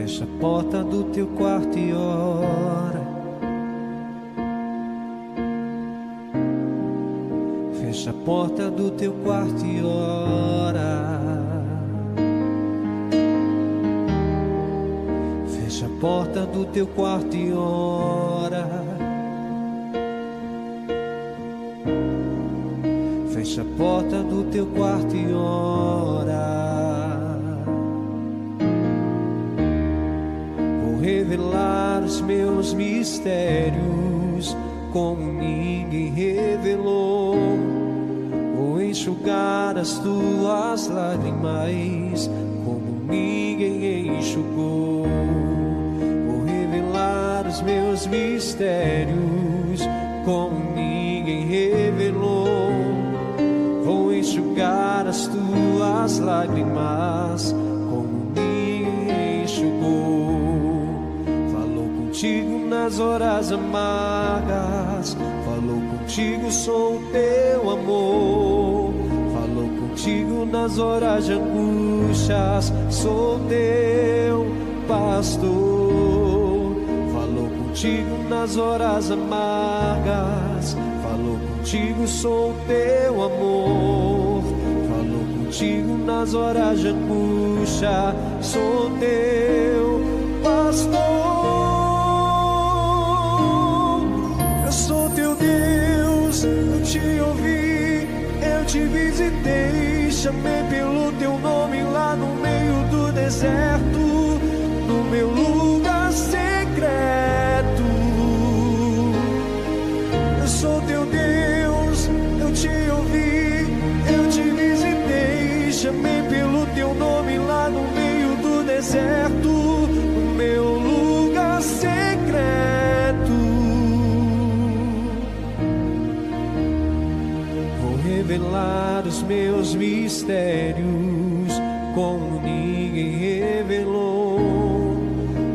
Fecha a porta do teu quarto e ora. Fecha a porta do teu quarto e ora. Fecha a porta do teu quarto e ora. Fecha a porta do teu quarto e ora. Revelar os meus mistérios como ninguém revelou. Vou enxugar as tuas lágrimas como ninguém enxugou. Vou revelar os meus mistérios como ninguém revelou. Vou enxugar as tuas lágrimas como ninguém enxugou. Contigo nas horas amargas, falou contigo, sou o teu amor. Falou contigo nas horas de angústias, sou teu pastor. Falou contigo nas horas amargas, falou contigo, sou o teu amor. Falou contigo nas horas de angústia, sou teu pastor. Eu te ouvi, eu te visitei, chamei pelo teu nome lá no meio do deserto, no meu lugar secreto. Eu sou teu Deus, eu te ouvi, eu te visitei, chamei pelo teu nome lá no meio do deserto, no meu lugar secreto. Revelar os meus mistérios como ninguém revelou.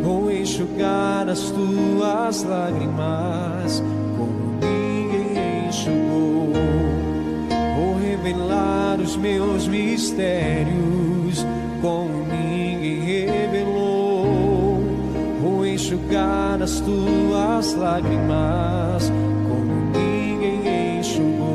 Vou enxugar as tuas lágrimas como ninguém enxugou. Vou revelar os meus mistérios como ninguém revelou. Vou enxugar as tuas lágrimas como ninguém enxugou.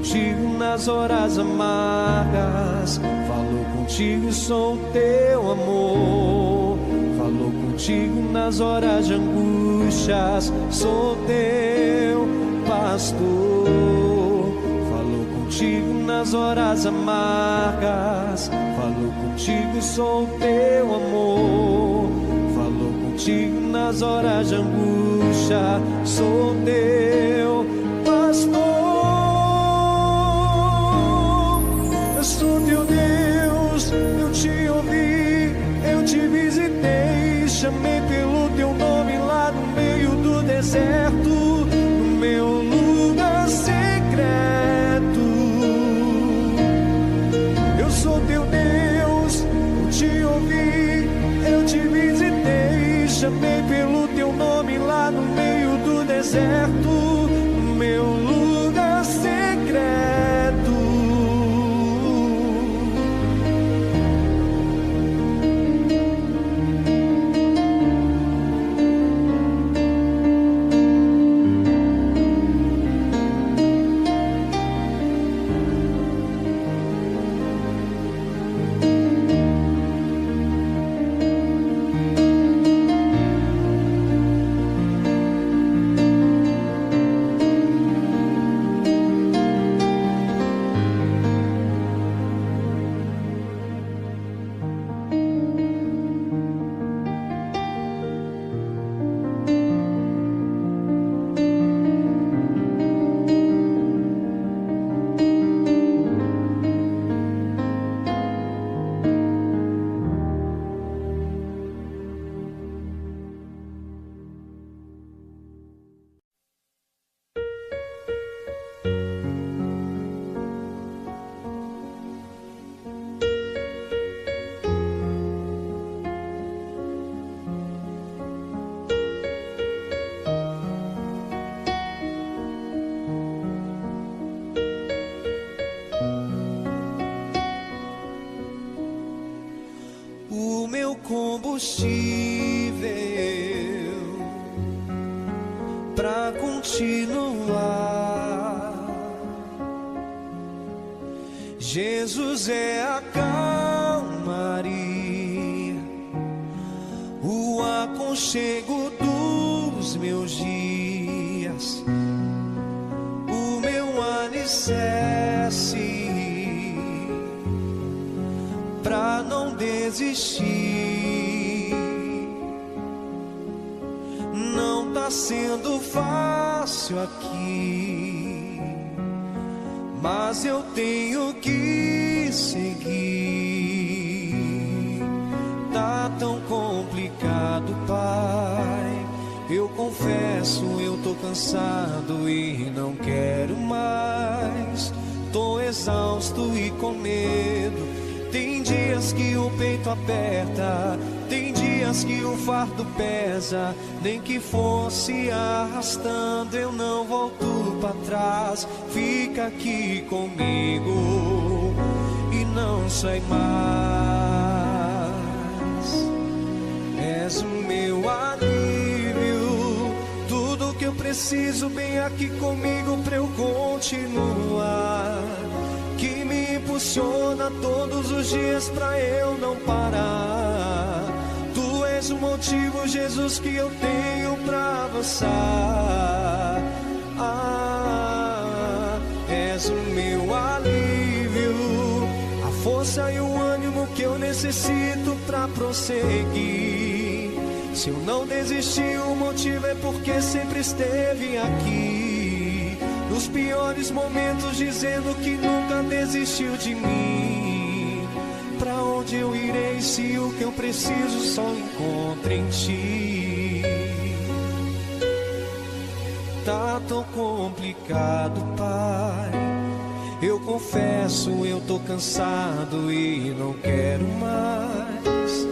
Contigo nas horas amargas, falou contigo, sou o teu amor. Falou contigo nas horas de angústias, sou teu pastor. Falou contigo nas horas amargas, falou contigo, sou o teu amor. Falou contigo nas horas de angústia, sou teu pastor. Eu sou teu Deus, eu te ouvi, eu te visitei, chamei pelo teu nome lá no meio do deserto, no meu lugar secreto. Eu sou teu Deus, eu te ouvi, eu te visitei, chamei pelo teu nome lá no meio do deserto, no meu lugar secreto. o meu combustível pra continuar. Jesus é a calmaria, o aconchego dos meus dias, o meu alicerce pra não desistir. Não tá sendo fácil aqui, mas eu tenho que seguir. Tá tão complicado, Pai, eu confesso, eu tô cansado e não quero mais. Tô exausto e com medo. Tem dias que o peito aperta, tem dias que o fardo pesa. Nem que fosse arrastando, eu não volto pra trás. Fica aqui comigo e não sai mais. És o meu alívio, tudo que eu preciso bem aqui comigo pra eu continuar. Que me impulsiona todos os dias pra eu não parar. Tu és o motivo, Jesus, que eu tenho pra avançar. És o meu alívio, a força e o ânimo que eu necessito pra prosseguir. Se eu não desisti, o motivo é porque sempre esteve aqui. Nos piores momentos, dizendo que nunca desistiu de mim. Pra onde eu irei se o que eu preciso só encontro em ti? Tá tão complicado, Pai, eu confesso, eu tô cansado e não quero mais.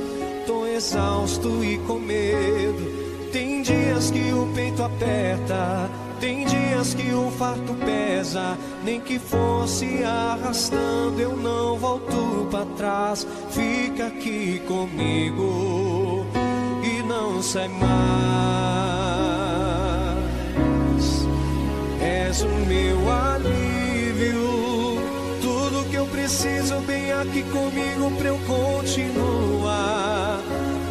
Tô exausto e com medo. Tem dias que o peito aperta, tem dias que o fardo pesa. Nem que fosse arrastando, eu não volto pra trás. Fica aqui comigo e não sai mais. És o meu alívio, tudo que eu preciso bem aqui comigo pra eu continuar.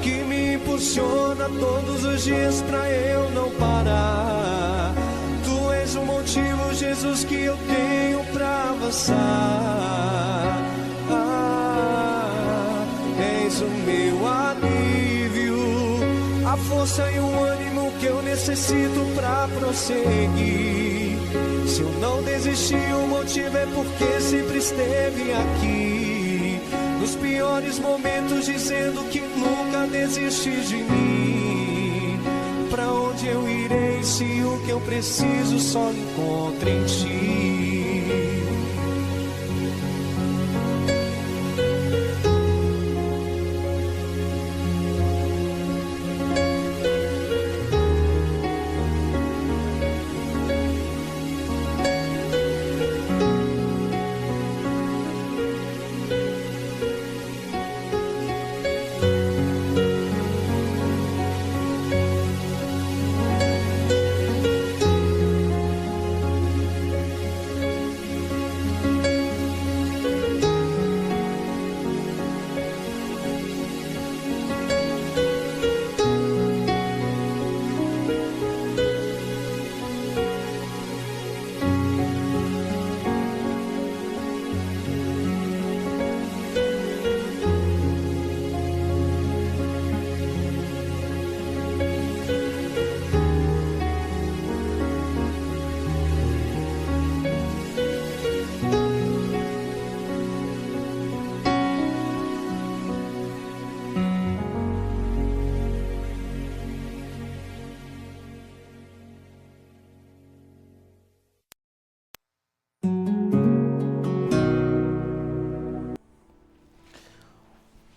Que me impulsiona todos os dias pra eu não parar. Tu és o motivo, Jesus, que eu tenho pra avançar. És o meu alívio, a força e o ânimo que eu necessito pra prosseguir. Se eu não desisti, o motivo é porque sempre esteve aqui. Nos piores momentos, dizendo que nunca desiste de mim. Pra onde eu irei se o que eu preciso só encontro em ti?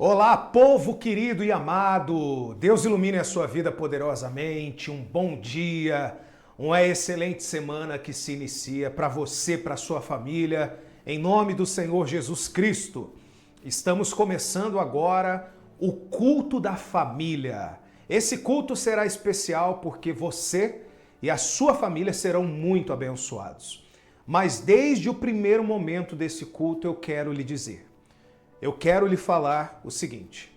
Olá, povo querido e amado, Deus ilumine a sua vida poderosamente, um bom dia, uma excelente semana que se inicia para você, para sua família, em nome do Senhor Jesus Cristo. Estamos começando agora o culto da família. Esse culto será especial porque você e a sua família serão muito abençoados. Mas desde o primeiro momento desse culto eu quero lhe dizer, eu quero lhe falar o seguinte: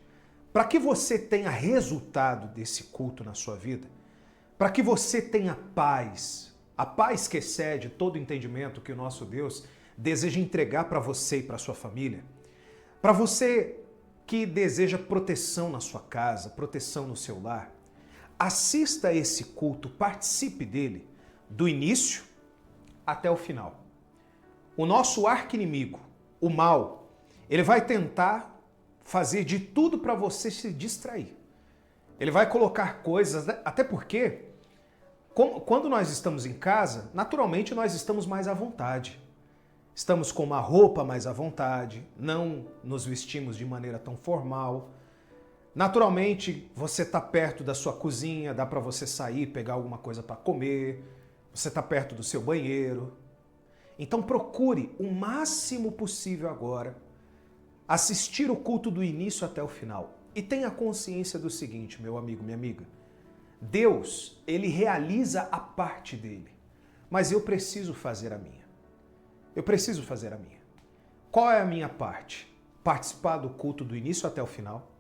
para que você tenha resultado desse culto na sua vida, para que você tenha paz, a paz que excede todo entendimento que o nosso Deus deseja entregar para você e para sua família, para você que deseja proteção na sua casa, proteção no seu lar, assista a esse culto, participe dele, do início até o final. O nosso arqui-inimigo, o mal, ele vai tentar fazer de tudo para você se distrair. Ele vai colocar coisas, até porque, quando nós estamos em casa, naturalmente nós estamos mais à vontade. Estamos com uma roupa mais à vontade, não nos vestimos de maneira tão formal. Naturalmente, você está perto da sua cozinha, dá para você sair, pegar alguma coisa para comer, você está perto do seu banheiro. Então procure o máximo possível agora assistir o culto do início até o final. E tenha consciência do seguinte, meu amigo, minha amiga. Deus, ele realiza a parte dele, mas eu preciso fazer a minha. Eu preciso fazer a minha. Qual é a minha parte? Participar do culto do início até o final.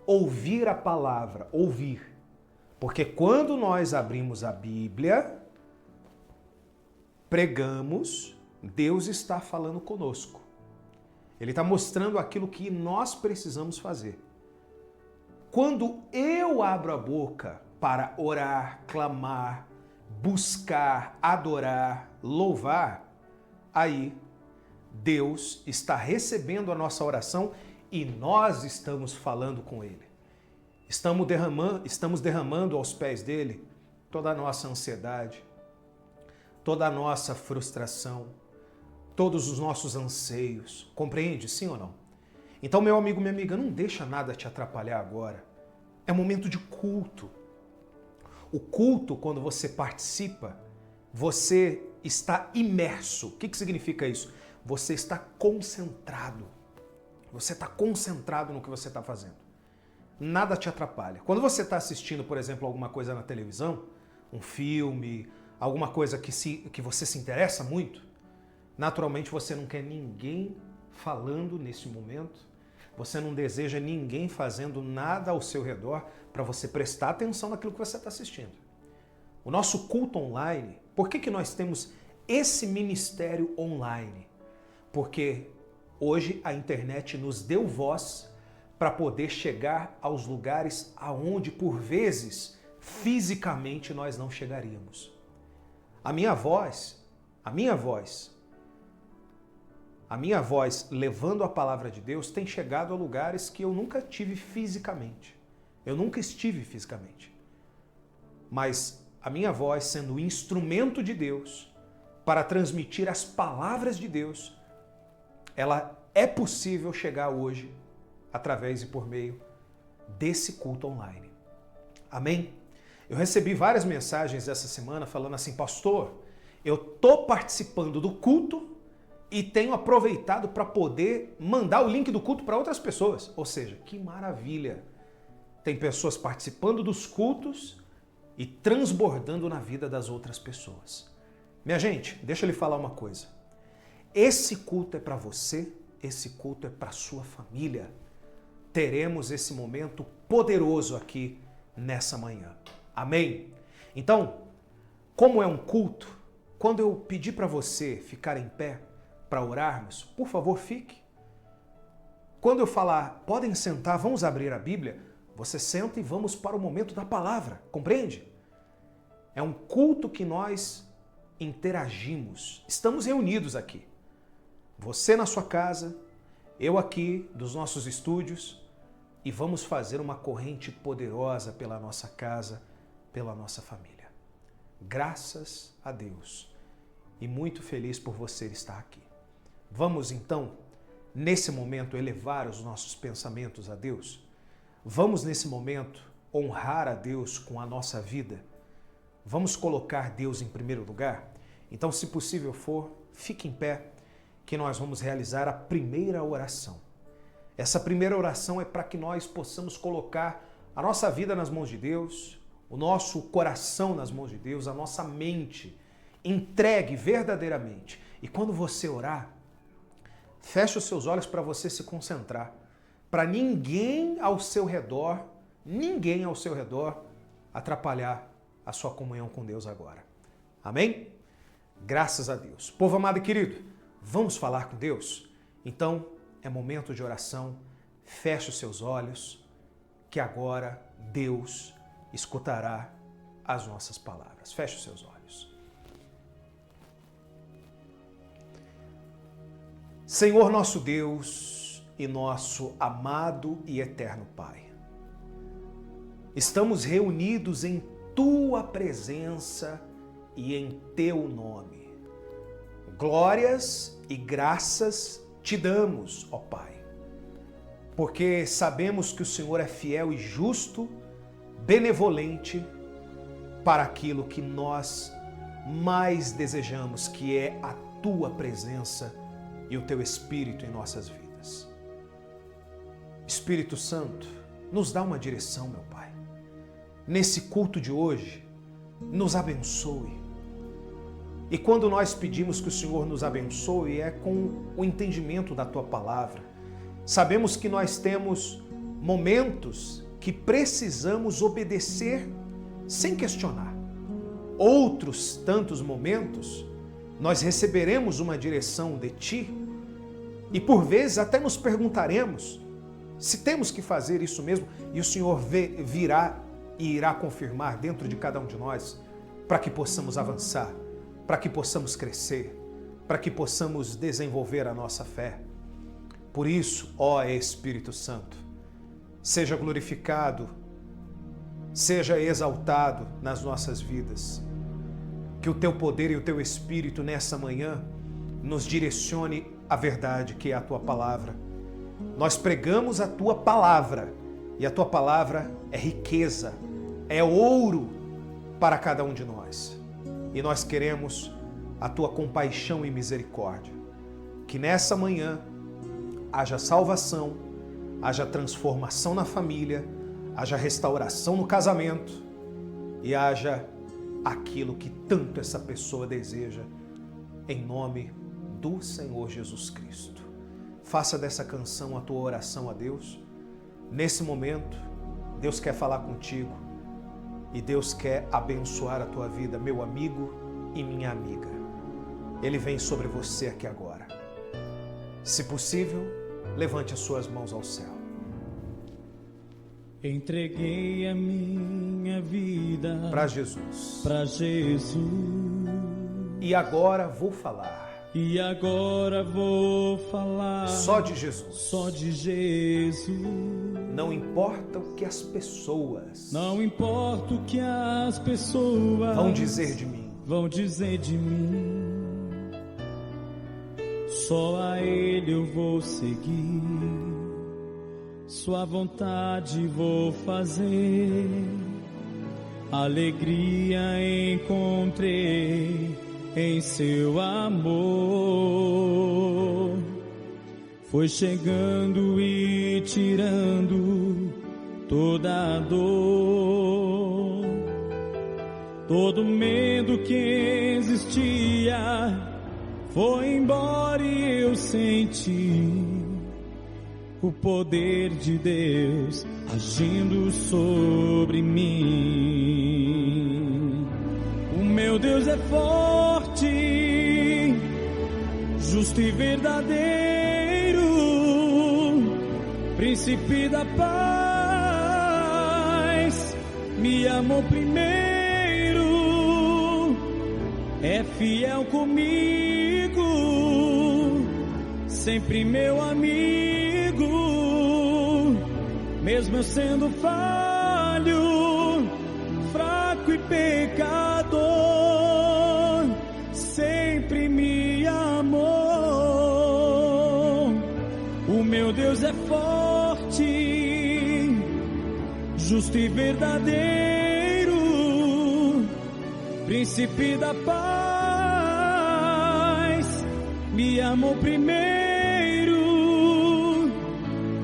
Ouvir a palavra, ouvir. Porque quando nós abrimos a Bíblia, pregamos, Deus está falando conosco. Ele está mostrando aquilo que nós precisamos fazer. Quando eu abro a boca para orar, clamar, buscar, adorar, louvar, aí Deus está recebendo a nossa oração e nós estamos falando com Ele. Estamos derramando aos pés dele toda a nossa ansiedade, toda a nossa frustração, todos os nossos anseios. Compreende? Sim ou não? Então, meu amigo, minha amiga, não deixa nada te atrapalhar agora. É momento de culto. O culto, quando você participa, você está imerso. O que significa isso? Você está concentrado. Você está concentrado no que você está fazendo. Nada te atrapalha. Quando você está assistindo, por exemplo, alguma coisa na televisão, um filme, alguma coisa que você se interessa muito, naturalmente você não quer ninguém falando nesse momento, você não deseja ninguém fazendo nada ao seu redor para você prestar atenção naquilo que você está assistindo. O nosso culto online, por que nós temos esse ministério online? Porque hoje a internet nos deu voz para poder chegar aos lugares aonde, por vezes, fisicamente nós não chegaríamos. A minha voz levando a palavra de Deus tem chegado a lugares que eu nunca tive fisicamente. Eu nunca estive fisicamente. Mas a minha voz, sendo o instrumento de Deus para transmitir as palavras de Deus, ela é possível chegar hoje através e por meio desse culto online. Amém? Eu recebi várias mensagens essa semana falando assim: pastor, eu estou participando do culto e tenho aproveitado para poder mandar o link do culto para outras pessoas. Ou seja, que maravilha! Tem pessoas participando dos cultos e transbordando na vida das outras pessoas. Minha gente, deixa eu lhe falar uma coisa. Esse culto é para você, esse culto é para sua família. Teremos esse momento poderoso aqui nessa manhã. Amém? Então, como é um culto, quando eu pedir para você ficar em pé para orarmos, por favor, fique. Quando eu falar, podem sentar, vamos abrir a Bíblia, você senta e vamos para o momento da palavra, compreende? É um culto que nós interagimos, estamos reunidos aqui. Você na sua casa, eu aqui dos nossos estúdios, e vamos fazer uma corrente poderosa pela nossa casa, pela nossa família. Graças a Deus. E muito feliz por você estar aqui. Vamos então, nesse momento, elevar os nossos pensamentos a Deus? Vamos, nesse momento, honrar a Deus com a nossa vida? Vamos colocar Deus em primeiro lugar? Então, se possível for, fique em pé, que nós vamos realizar a primeira oração. Essa primeira oração é para que nós possamos colocar a nossa vida nas mãos de Deus, o nosso coração nas mãos de Deus, a nossa mente entregue verdadeiramente. E quando você orar, feche os seus olhos para você se concentrar, para ninguém ao seu redor atrapalhar a sua comunhão com Deus agora. Amém? Graças a Deus. Povo amado e querido, vamos falar com Deus? Então, é momento de oração. Feche os seus olhos, que agora Deus escutará as nossas palavras. Feche os seus olhos. Senhor nosso Deus e nosso amado e eterno Pai, estamos reunidos em Tua presença e em Teu nome. Glórias e graças Te damos, ó Pai, porque sabemos que o Senhor é fiel e justo, benevolente para aquilo que nós mais desejamos, que é a Tua presença e o Teu Espírito em nossas vidas. Espírito Santo, nos dá uma direção, meu Pai. Nesse culto de hoje, nos abençoe. E quando nós pedimos que o Senhor nos abençoe, é com o entendimento da Tua palavra. Sabemos que nós temos momentos que precisamos obedecer sem questionar. Outros tantos momentos, nós receberemos uma direção de Ti e por vezes até nos perguntaremos se temos que fazer isso mesmo, e o Senhor virá e irá confirmar dentro de cada um de nós para que possamos avançar, para que possamos crescer, para que possamos desenvolver a nossa fé. Por isso, ó Espírito Santo, seja glorificado, seja exaltado nas nossas vidas. Que o Teu poder e o Teu Espírito nessa manhã nos direcione a verdade, que é a Tua palavra. Nós pregamos a Tua palavra e a Tua palavra é riqueza, é ouro para cada um de nós. E nós queremos a Tua compaixão e misericórdia. Que nessa manhã haja salvação, haja transformação na família, haja restauração no casamento e haja aquilo que tanto essa pessoa deseja, em nome do Senhor Jesus Cristo. Faça dessa canção a tua oração a Deus. Nesse momento, Deus quer falar contigo e Deus quer abençoar a tua vida, meu amigo e minha amiga. Ele vem sobre você aqui agora. Se possível, levante as suas mãos ao céu. Entreguei a minha vida para Jesus. Para Jesus. E agora vou falar. E agora vou falar só de Jesus. Só de Jesus. Não importa o que as pessoas. Não importa o que as pessoas vão dizer de mim. Vão dizer de mim. Só a Ele eu vou seguir. Sua vontade vou fazer. Alegria encontrei em Seu amor. Foi chegando e tirando toda a dor, todo medo que existia foi embora e eu senti o poder de Deus agindo sobre mim. O meu Deus é forte, justo e verdadeiro, príncipe da paz, me amou primeiro, é fiel comigo, sempre meu amigo. Mesmo eu sendo falho, fraco e pecador, sempre me amou. O meu Deus é forte, justo e verdadeiro, príncipe da paz, me amou primeiro,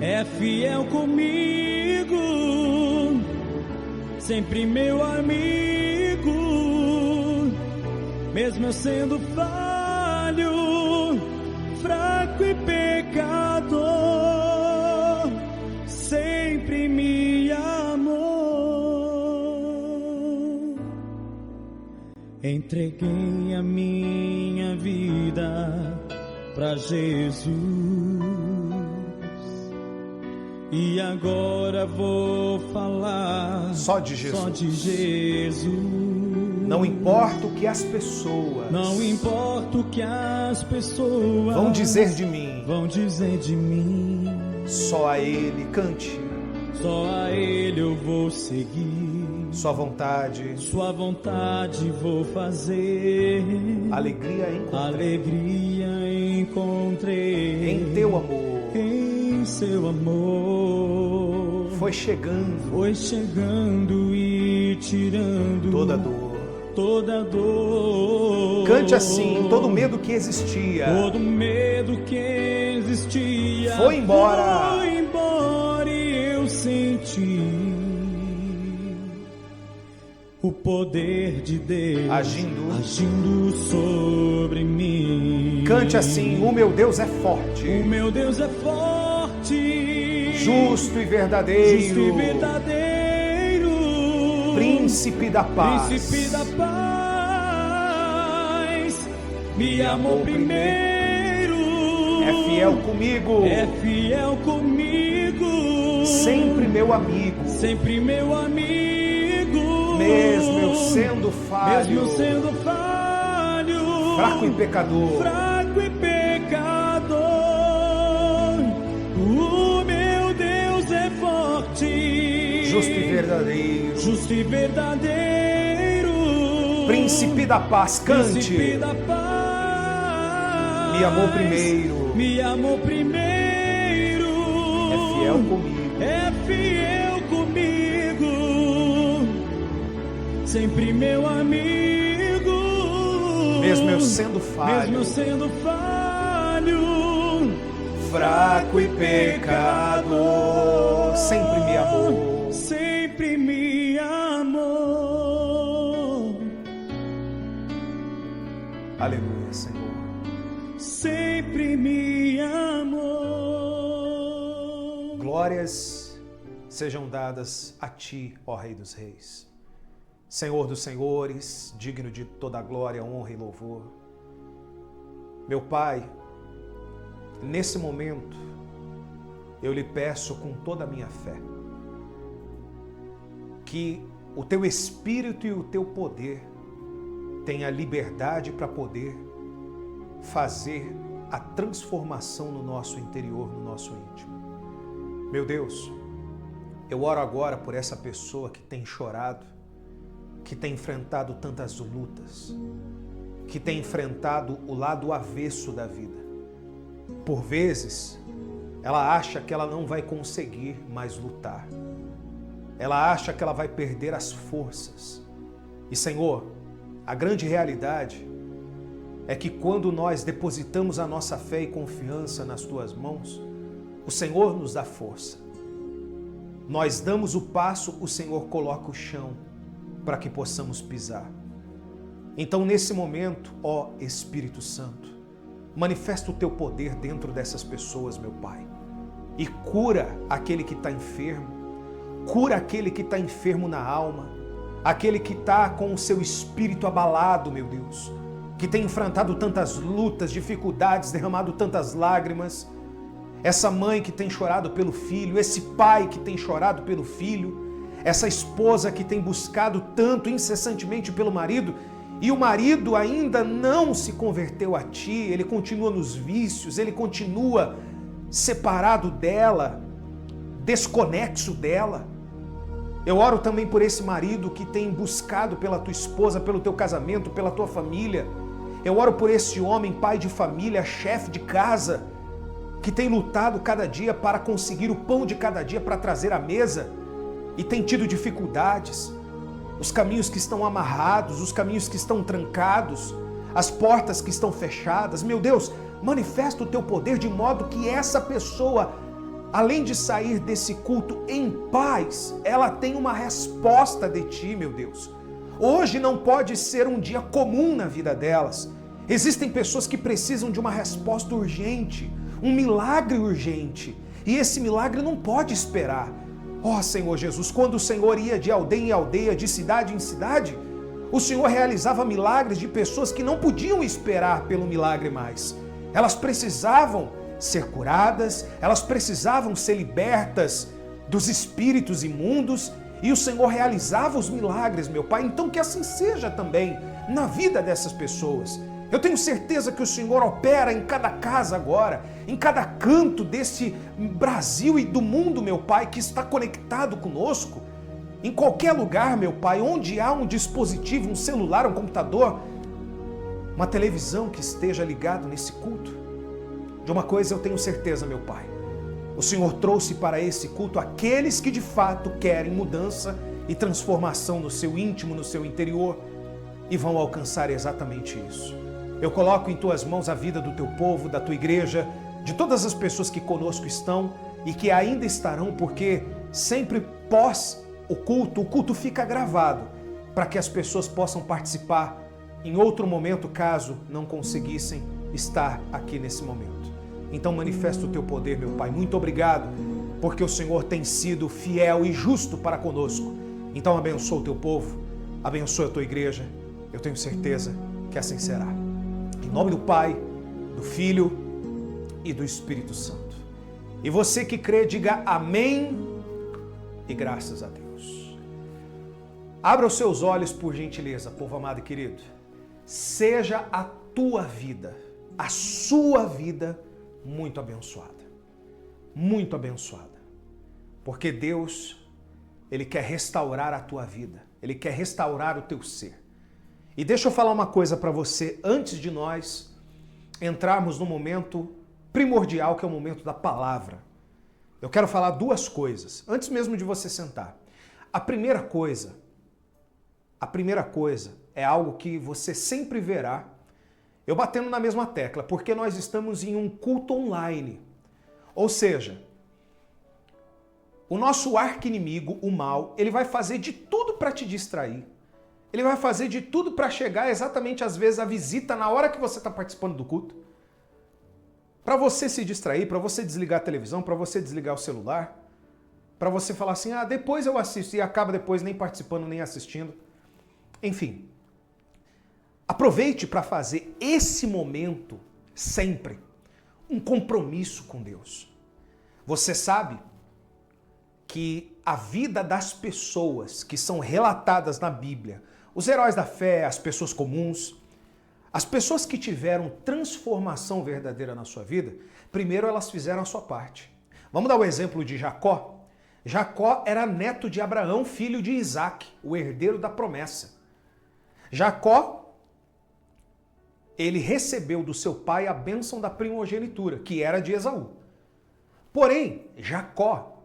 é fiel comigo, sempre meu amigo, mesmo eu sendo falho, fraco e pecador, sempre me amou. Entreguei a minha vida pra Jesus e agora vou falar só de Jesus. Só de Jesus. Não importa o que as pessoas, não importa o que as pessoas vão dizer de mim, só a Ele cante, só a Ele eu vou seguir. Sua vontade vou fazer. Alegria encontrei em teu amor, em seu amor. Foi chegando e tirando toda dor. Cante assim, todo medo que existia, foi embora e eu senti o poder de Deus agindo sobre mim. Cante assim, o meu Deus é forte, justo e verdadeiro, príncipe da paz, me amou primeiro, é fiel comigo, sempre meu amigo, mesmo eu sendo falho, fraco e pecador, o meu Deus é forte, justo e verdadeiro, príncipe da paz, cante, me amou primeiro, é fiel comigo, sempre meu amigo, mesmo eu sendo falho, fraco e pecador, sempre me amou. Aleluia, Senhor. Sempre me amou. Glórias sejam dadas a Ti, ó Rei dos Reis, Senhor dos Senhores, digno de toda a glória, honra e louvor. Meu Pai, nesse momento, eu lhe peço com toda a minha fé, que o Teu Espírito e o Teu poder tenha liberdade para poder fazer a transformação no nosso interior, no nosso íntimo. Meu Deus, eu oro agora por essa pessoa que tem chorado, que tem enfrentado tantas lutas, que tem enfrentado o lado avesso da vida. Por vezes, ela acha que ela não vai conseguir mais lutar. Ela acha que ela vai perder as forças. E, Senhor, a grande realidade é que quando nós depositamos a nossa fé e confiança nas Tuas mãos, o Senhor nos dá força. Nós damos o passo, o Senhor coloca o chão para que possamos pisar. Então, nesse momento, ó Espírito Santo, manifesta o Teu poder dentro dessas pessoas, meu Pai, e cura aquele que está enfermo, cura aquele que está enfermo na alma, aquele que está com o seu espírito abalado, meu Deus, que tem enfrentado tantas lutas, dificuldades, derramado tantas lágrimas, essa mãe que tem chorado pelo filho, esse pai que tem chorado pelo filho, essa esposa que tem buscado tanto incessantemente pelo marido, e o marido ainda não se converteu a Ti, ele continua nos vícios, ele continua separado dela, desconexo dela. Eu oro também por esse marido que tem buscado pela tua esposa, pelo teu casamento, pela tua família. Eu oro por esse homem, pai de família, chefe de casa, que tem lutado cada dia para conseguir o pão de cada dia para trazer à mesa e tem tido dificuldades. Os caminhos que estão amarrados, os caminhos que estão trancados, as portas que estão fechadas. Meu Deus, manifesta o Teu poder de modo que essa pessoa além de sair desse culto em paz, ela tem uma resposta de ti, meu Deus. Hoje não pode ser um dia comum na vida delas. Existem pessoas que precisam de uma resposta urgente, um milagre urgente. E esse milagre não pode esperar. Ó Senhor Jesus, quando o Senhor ia de aldeia em aldeia, de cidade em cidade, o Senhor realizava milagres de pessoas que não podiam esperar pelo milagre mais. Elas precisavam ser curadas, elas precisavam ser libertas dos espíritos imundos, e o Senhor realizava os milagres, meu Pai. Então que assim seja também na vida dessas pessoas. Eu tenho certeza que o Senhor opera em cada casa agora, em cada canto desse Brasil e do mundo, meu Pai, que está conectado conosco. Em qualquer lugar, meu Pai, onde há um dispositivo, um celular, um computador, uma televisão que esteja ligado nesse culto. De uma coisa eu tenho certeza, meu Pai. O Senhor trouxe para esse culto aqueles que de fato querem mudança e transformação no seu íntimo, no seu interior, e vão alcançar exatamente isso. Eu coloco em Tuas mãos a vida do Teu povo, da Tua igreja, de todas as pessoas que conosco estão e que ainda estarão, porque sempre pós o culto fica gravado para que as pessoas possam participar em outro momento, caso não conseguissem estar aqui nesse momento. Então manifesta o Teu poder, meu Pai. Muito obrigado, porque o Senhor tem sido fiel e justo para conosco. Então abençoa o Teu povo, abençoa a Tua igreja. Eu tenho certeza que assim será. Em nome do Pai, do Filho e do Espírito Santo. E você que crê, diga amém e graças a Deus. Abra os seus olhos, por gentileza, povo amado e querido. Seja a tua vida, a sua vida, muito abençoada. Muito abençoada. Porque Deus, Ele quer restaurar a tua vida. Ele quer restaurar o teu ser. E deixa eu falar uma coisa para você antes de nós entrarmos no momento primordial, que é o momento da palavra. Eu quero falar duas coisas, antes mesmo de você sentar. A primeira coisa é algo que você sempre verá eu batendo na mesma tecla, porque nós estamos em um culto online. Ou seja, o nosso arqui-inimigo, o mal, ele vai fazer de tudo para te distrair. Ele vai fazer de tudo para chegar exatamente, às vezes, a visita na hora que você está participando do culto. Para você se distrair, para você desligar a televisão, para você desligar o celular, para você falar assim, depois eu assisto, e acaba depois nem participando, nem assistindo. Enfim, aproveite para fazer esse momento sempre um compromisso com Deus. Você sabe que a vida das pessoas que são relatadas na Bíblia, os heróis da fé, as pessoas comuns, as pessoas que tiveram transformação verdadeira na sua vida, primeiro elas fizeram a sua parte. Vamos dar o exemplo de Jacó. Jacó era neto de Abraão, filho de Isaac, o herdeiro da promessa. Jacó, ele recebeu do seu pai a bênção da primogenitura, que era de Esaú. Porém, Jacó,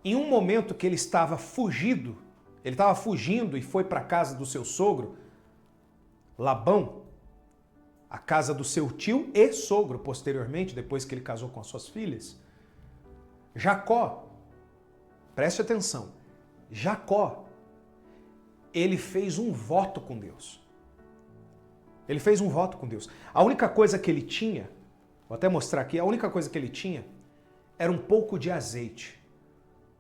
em um momento que ele estava fugindo e foi para a casa do seu sogro, Labão, a casa do seu tio e sogro, posteriormente, depois que ele casou com as suas filhas. Jacó, preste atenção, Jacó, ele fez um voto com Deus. Ele fez um voto com Deus. A única coisa que ele tinha, vou até mostrar aqui, a única coisa que ele tinha era um pouco de azeite.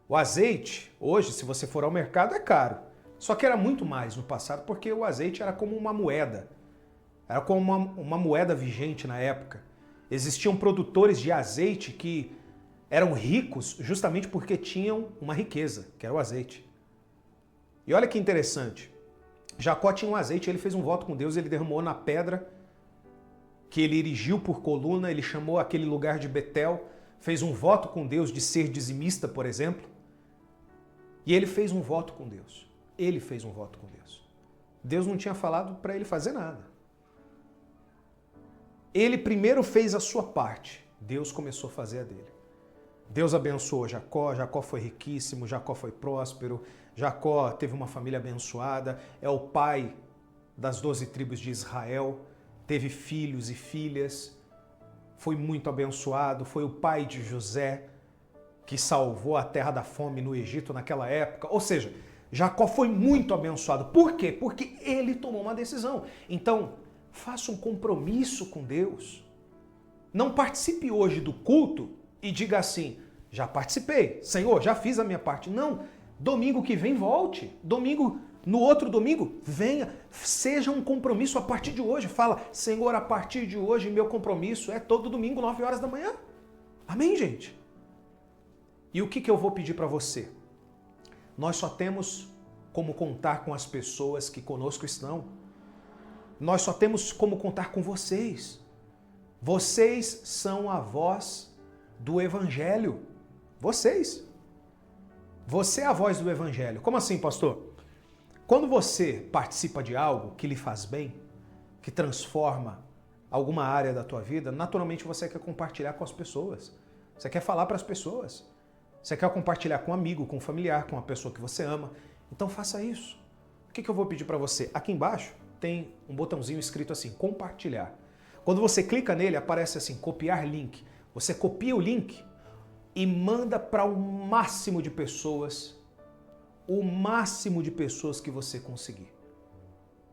O azeite, hoje, se você for ao mercado, é caro. Só que era muito mais no passado, porque o azeite era como uma moeda. Era como uma moeda vigente na época. Existiam produtores de azeite que eram ricos justamente porque tinham uma riqueza, que era o azeite. E olha que interessante. Jacó tinha um azeite, ele fez um voto com Deus, ele derramou na pedra que ele erigiu por coluna, ele chamou aquele lugar de Betel, fez um voto com Deus de ser dizimista, por exemplo. E ele fez um voto com Deus. Ele fez um voto com Deus. Deus não tinha falado para ele fazer nada. Ele primeiro fez a sua parte. Deus começou a fazer a dele. Deus abençoou Jacó, Jacó foi riquíssimo, Jacó foi próspero, Jacó teve uma família abençoada, é o pai das 12 tribos de Israel, teve filhos e filhas, foi muito abençoado, foi o pai de José, que salvou a terra da fome no Egito naquela época. Ou seja, Jacó foi muito abençoado. Por quê? Porque ele tomou uma decisão. Então, faça um compromisso com Deus. Não participe hoje do culto e diga assim, já participei, Senhor, já fiz a minha parte. Não, domingo que vem volte. No outro domingo, venha. Seja um compromisso a partir de hoje. Fala, Senhor, a partir de hoje meu compromisso é todo domingo, 9 horas da manhã. Amém, gente? E o que eu vou pedir para você? Nós só temos como contar com as pessoas que conosco estão. Nós só temos como contar com vocês. Vocês são a voz do Evangelho. Vocês. Você é a voz do Evangelho. Como assim, pastor? Quando você participa de algo que lhe faz bem, que transforma alguma área da tua vida, naturalmente você quer compartilhar com as pessoas. Você quer falar para as pessoas. Você quer compartilhar com um amigo, com um familiar, com uma pessoa que você ama. Então faça isso. O que eu vou pedir para você? Aqui embaixo tem um botãozinho escrito assim, compartilhar. Quando você clica nele, aparece assim, copiar link. Você copia o link e manda para o máximo de pessoas que você conseguir.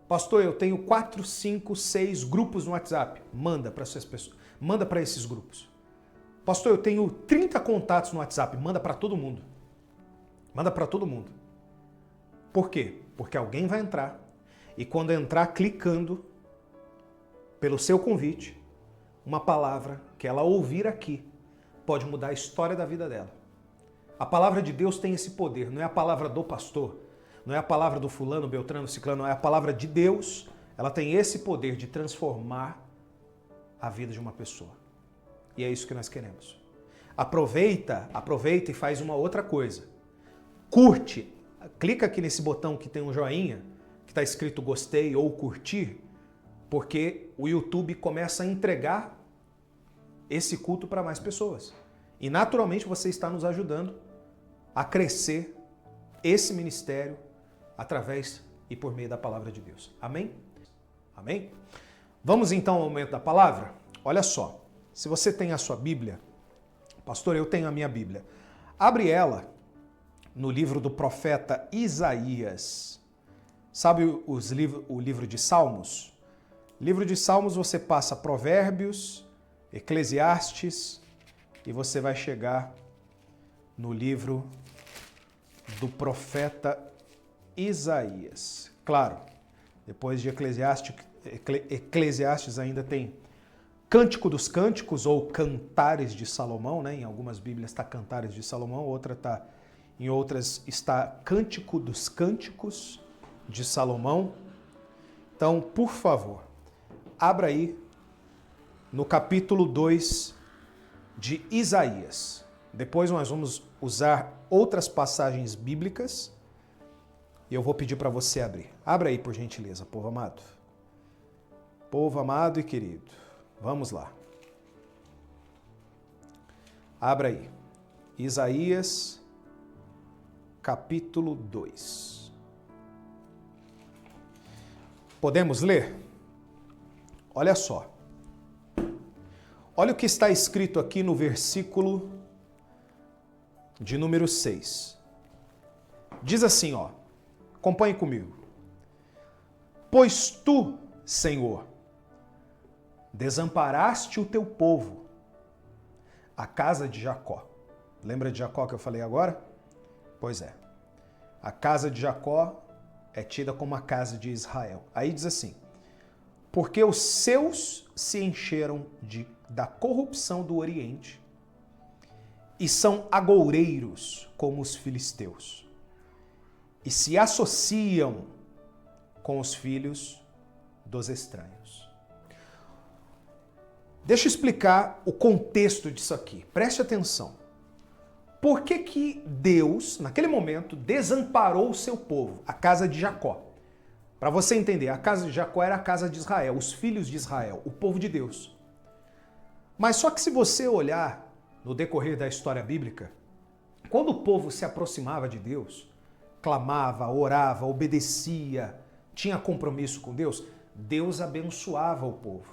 Pastor, eu tenho 4, 5, 6 grupos no WhatsApp. Manda para essas pessoas. Manda para esses grupos. Pastor, eu tenho 30 contatos no WhatsApp. Manda para todo mundo. Manda para todo mundo. Por quê? Porque alguém vai entrar e quando entrar clicando pelo seu convite, uma palavra que ela ouvir aqui pode mudar a história da vida dela. A palavra de Deus tem esse poder, não é a palavra do pastor, não é a palavra do fulano, beltrano, ciclano, não é a palavra de Deus. Ela tem esse poder de transformar a vida de uma pessoa. E é isso que nós queremos. Aproveita e faz uma outra coisa. Curte, clica aqui nesse botão que tem um joinha, que está escrito gostei ou curtir, porque o YouTube começa a entregar esse culto para mais pessoas. E naturalmente você está nos ajudando a crescer esse ministério através e por meio da palavra de Deus. Amém? Amém? Vamos então ao momento da palavra? Olha só, se você tem a sua Bíblia, pastor, eu tenho a minha Bíblia. Abre ela no livro do profeta Isaías. Sabe o livro de Salmos? Livro de Salmos você passa Provérbios, Eclesiastes e você vai chegar no livro do profeta Isaías. Claro, depois de Eclesiastes ainda tem Cântico dos Cânticos ou Cantares de Salomão, né? Em algumas Bíblias está Cantares de Salomão, em outras está Cântico dos Cânticos de Salomão. Então, por favor, abra aí no capítulo 2 de Isaías. Depois nós vamos usar outras passagens bíblicas e eu vou pedir para você abrir. Abra aí, por gentileza, povo amado. Povo amado e querido. Vamos lá. Abra aí. Isaías, capítulo 2. Podemos ler? Olha só. Olha o que está escrito aqui no versículo de número 6. Diz assim, ó. Acompanhe comigo. Pois tu, Senhor, desamparaste o teu povo, a casa de Jacó. Lembra de Jacó que eu falei agora? Pois é. A casa de Jacó é tida como a casa de Israel. Aí diz assim, porque os seus se encheram da corrupção do Oriente e são agoureiros como os filisteus e se associam com os filhos dos estranhos. Deixa eu explicar o contexto disso aqui. Preste atenção. Por que Deus, naquele momento, desamparou o seu povo, a casa de Jacó? Para você entender, a casa de Jacó era a casa de Israel, os filhos de Israel, o povo de Deus. Mas só que se você olhar no decorrer da história bíblica, quando o povo se aproximava de Deus, clamava, orava, obedecia, tinha compromisso com Deus, Deus abençoava o povo.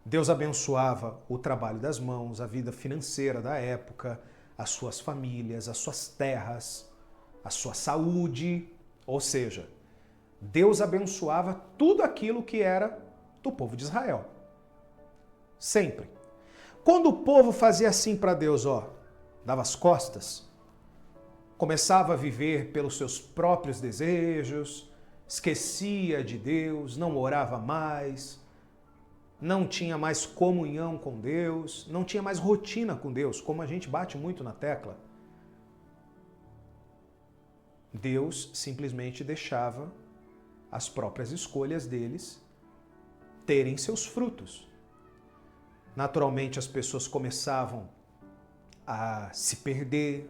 Deus abençoava o trabalho das mãos, a vida financeira da época, as suas famílias, as suas terras, a sua saúde. Ou seja, Deus abençoava tudo aquilo que era do povo de Israel. Sempre. Quando o povo fazia assim para Deus, dava as costas, começava a viver pelos seus próprios desejos, esquecia de Deus, não orava mais, não tinha mais comunhão com Deus, não tinha mais rotina com Deus, como a gente bate muito na tecla. Deus simplesmente deixava as próprias escolhas deles terem seus frutos. Naturalmente, as pessoas começavam a se perder,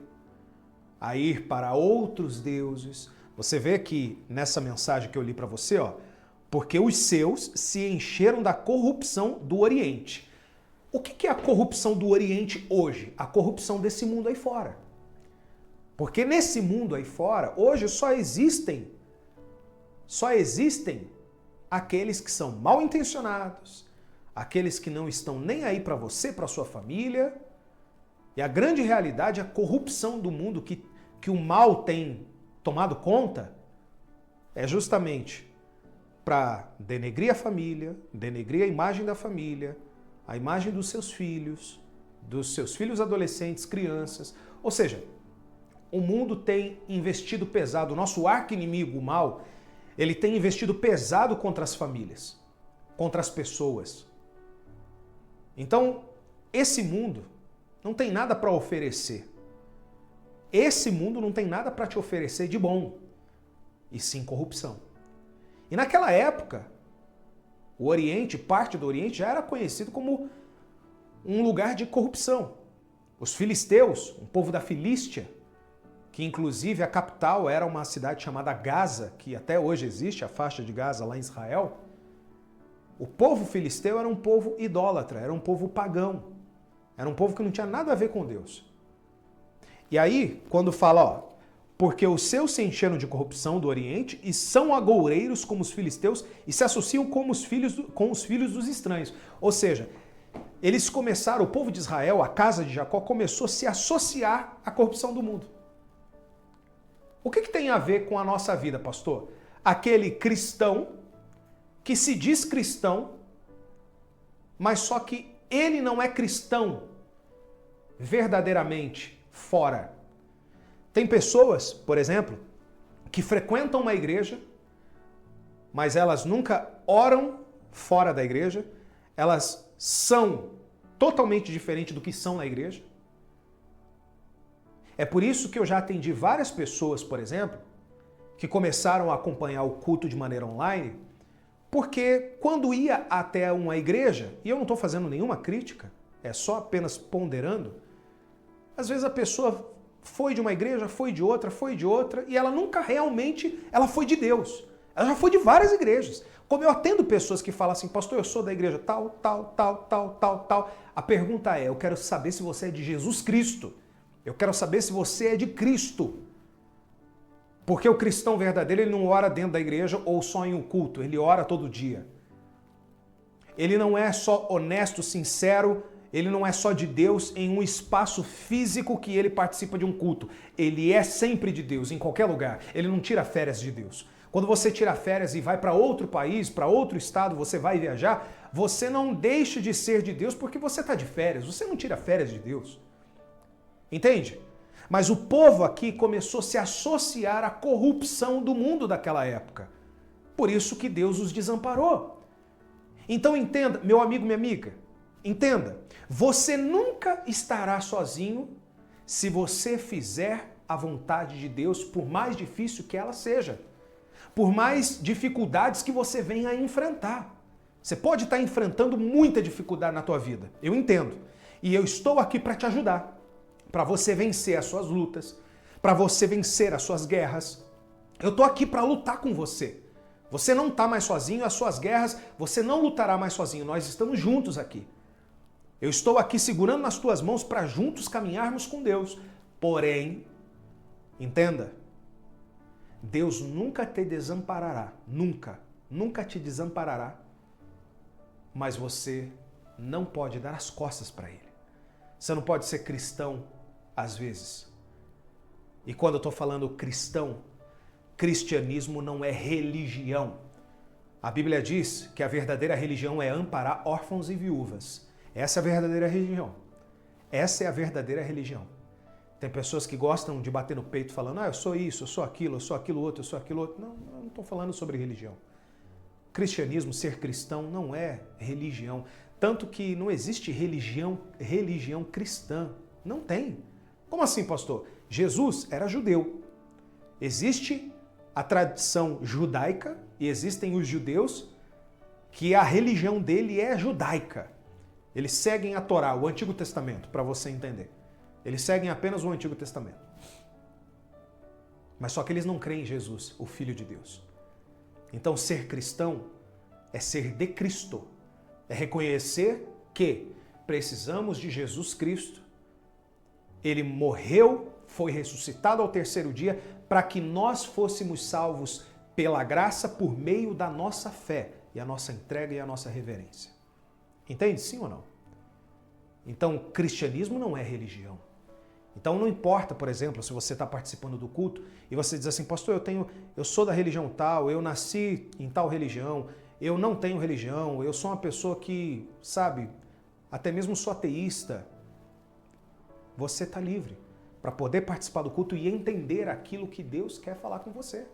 a ir para outros deuses. Você vê que nessa mensagem que eu li para você, porque os seus se encheram da corrupção do Oriente. O que é a corrupção do Oriente hoje? A corrupção desse mundo aí fora. Porque nesse mundo aí fora, hoje só existem aqueles que são mal intencionados, aqueles que não estão nem aí para você, para sua família. E a grande realidade, a corrupção do mundo que o mal tem tomado conta, é justamente para denegrir a família, denegrir a imagem da família, a imagem dos seus filhos adolescentes, crianças. Ou seja, o mundo tem investido pesado, o nosso arqui-inimigo, o mal, ele tem investido pesado contra as famílias, contra as pessoas. Então, esse mundo não tem nada para oferecer. Esse mundo não tem nada para te oferecer de bom, e sim corrupção. E naquela época, o Oriente, parte do Oriente, já era conhecido como um lugar de corrupção. Os filisteus, um povo da Filístia, que inclusive a capital era uma cidade chamada Gaza, que até hoje existe, a faixa de Gaza lá em Israel. O povo filisteu era um povo idólatra, era um povo pagão, era um povo que não tinha nada a ver com Deus. E aí, quando fala, porque os seus se encheram de corrupção do Oriente e são agoureiros como os filisteus e se associam com os filhos dos estranhos. Ou seja, eles começaram, o povo de Israel, a casa de Jacó, começou a se associar à corrupção do mundo. O que tem a ver com a nossa vida, pastor? Aquele cristão que se diz cristão, mas só que ele não é cristão verdadeiramente fora. Tem pessoas, por exemplo, que frequentam uma igreja, mas elas nunca oram fora da igreja, elas são totalmente diferentes do que são na igreja. É por isso que eu já atendi várias pessoas, por exemplo, que começaram a acompanhar o culto de maneira online, porque quando ia até uma igreja, e eu não estou fazendo nenhuma crítica, é só apenas ponderando, às vezes a pessoa foi de uma igreja, foi de outra, e ela nunca realmente ela foi de Deus. Ela já foi de várias igrejas. Como eu atendo pessoas que falam assim, pastor, eu sou da igreja tal. A pergunta é, eu quero saber se você é de Jesus Cristo. Eu quero saber se você é de Cristo. Porque o cristão verdadeiro, ele não ora dentro da igreja ou só em um culto, ele ora todo dia. Ele não é só honesto, sincero, ele não é só de Deus em um espaço físico que ele participa de um culto. Ele é sempre de Deus, em qualquer lugar. Ele não tira férias de Deus. Quando você tira férias e vai para outro país, para outro estado, você vai viajar, você não deixa de ser de Deus porque você está de férias. Você não tira férias de Deus. Entende? Mas o povo aqui começou a se associar à corrupção do mundo daquela época. Por isso que Deus os desamparou. Então entenda, meu amigo, minha amiga, entenda, você nunca estará sozinho se você fizer a vontade de Deus, por mais difícil que ela seja, por mais dificuldades que você venha a enfrentar. Você pode estar enfrentando muita dificuldade na tua vida, eu entendo, e eu estou aqui para te ajudar. Para você vencer as suas lutas, para você vencer as suas guerras. Eu estou aqui para lutar com você. Você não está mais sozinho, as suas guerras, você não lutará mais sozinho. Nós estamos juntos aqui. Eu estou aqui segurando nas tuas mãos para juntos caminharmos com Deus. Porém, entenda, Deus nunca te desamparará, nunca te desamparará, mas você não pode dar as costas para Ele. Você não pode ser cristão às vezes. E quando eu estou falando cristão, cristianismo não é religião. A Bíblia diz que a verdadeira religião é amparar órfãos e viúvas. Essa é a verdadeira religião. Essa é a verdadeira religião. Tem pessoas que gostam de bater no peito falando, eu sou isso, eu sou aquilo outro, eu sou aquilo outro. Não, eu não estou falando sobre religião. Cristianismo, ser cristão, não é religião. Tanto que não existe religião cristã. Não tem. Como assim, pastor? Jesus era judeu. Existe a tradição judaica e existem os judeus que a religião dele é judaica. Eles seguem a Torá, o Antigo Testamento, para você entender. Eles seguem apenas o Antigo Testamento. Mas só que eles não creem em Jesus, o Filho de Deus. Então, ser cristão é ser de Cristo. É reconhecer que precisamos de Jesus Cristo. Ele morreu, foi ressuscitado ao terceiro dia para que nós fôssemos salvos pela graça por meio da nossa fé e a nossa entrega e a nossa reverência. Entende? Sim ou não? Então, cristianismo não é religião. Então não importa, por exemplo, se você está participando do culto e você diz assim, pastor, eu sou da religião tal, eu nasci em tal religião, eu não tenho religião, eu sou uma pessoa que, sabe, até mesmo sou ateísta. Você está livre para poder participar do culto e entender aquilo que Deus quer falar com você.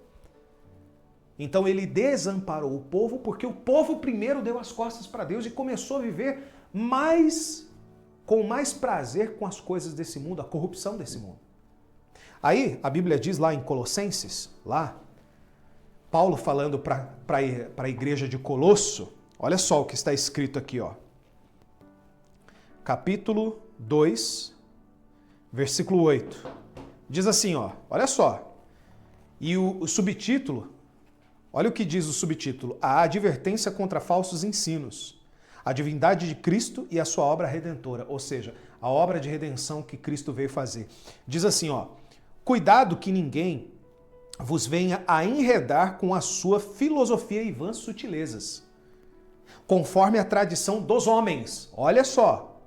Então ele desamparou o povo porque o povo primeiro deu as costas para Deus e começou a viver com mais prazer com as coisas desse mundo, a corrupção desse mundo. Aí a Bíblia diz lá em Colossenses, Paulo falando para a igreja de Colosso, olha só o que está escrito aqui, capítulo 2, versículo 8. Diz assim, olha só, e o subtítulo, olha o que diz o subtítulo, a advertência contra falsos ensinos, a divindade de Cristo e a sua obra redentora, ou seja, a obra de redenção que Cristo veio fazer. Diz assim, cuidado que ninguém vos venha a enredar com a sua filosofia e vãs sutilezas, conforme a tradição dos homens, olha só,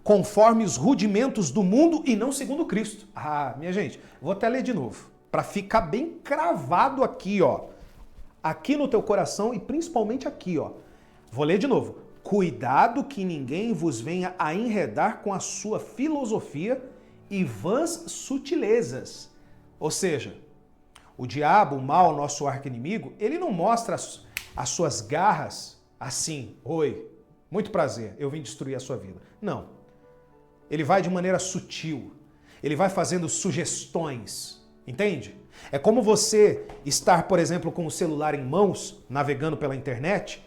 conforme os rudimentos do mundo e não segundo Cristo. Minha gente, vou até ler de novo, para ficar bem cravado aqui, aqui no teu coração e principalmente aqui, Vou ler de novo. Cuidado que ninguém vos venha a enredar com a sua filosofia e vãs sutilezas. Ou seja, o diabo, o mal, nosso arqui-inimigo, ele não mostra as suas garras assim, oi, muito prazer, eu vim destruir a sua vida. Não. Ele vai de maneira sutil. Ele vai fazendo sugestões. Entende? É como você estar, por exemplo, com o celular em mãos, navegando pela internet.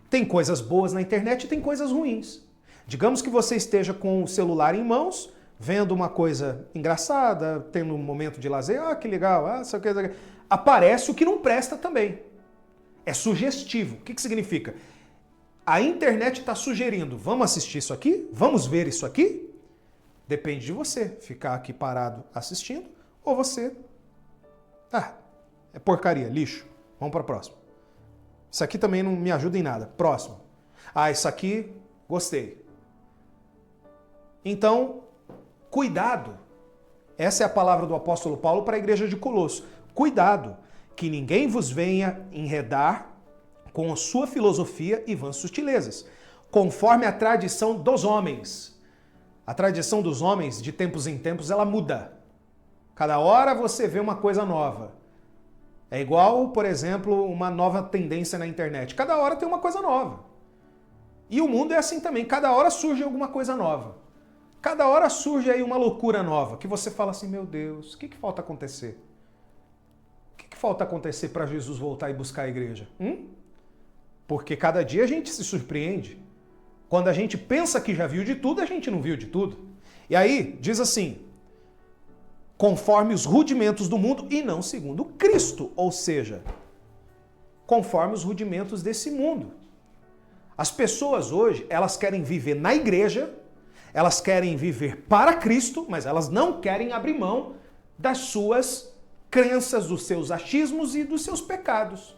Tem coisas boas na internet e tem coisas ruins. Digamos que você esteja com o celular em mãos, vendo uma coisa engraçada, tendo um momento de lazer, que legal, isso aqui. Aparece o que não presta também. É sugestivo. O que significa? A internet está sugerindo, vamos assistir isso aqui? Vamos ver isso aqui? Depende de você ficar aqui parado assistindo ou você... é porcaria, lixo. Vamos para o próximo. Isso aqui também não me ajuda em nada. Próximo. Isso aqui, gostei. Então, cuidado. Essa é a palavra do apóstolo Paulo para a igreja de Colosso. Cuidado, que ninguém vos venha enredar com a sua filosofia e vãs sutilezas, conforme a tradição dos homens. A tradição dos homens, de tempos em tempos, ela muda. Cada hora você vê uma coisa nova. É igual, por exemplo, uma nova tendência na internet. Cada hora tem uma coisa nova. E o mundo é assim também. Cada hora surge alguma coisa nova. Cada hora surge aí uma loucura nova, que você fala assim, meu Deus, o que falta acontecer? O que falta acontecer para Jesus voltar e buscar a igreja? Porque cada dia a gente se surpreende. Quando a gente pensa que já viu de tudo, a gente não viu de tudo. E aí, diz assim, conforme os rudimentos do mundo e não segundo Cristo, ou seja, conforme os rudimentos desse mundo. As pessoas hoje, elas querem viver na igreja, elas querem viver para Cristo, mas elas não querem abrir mão das suas crenças, dos seus achismos e dos seus pecados.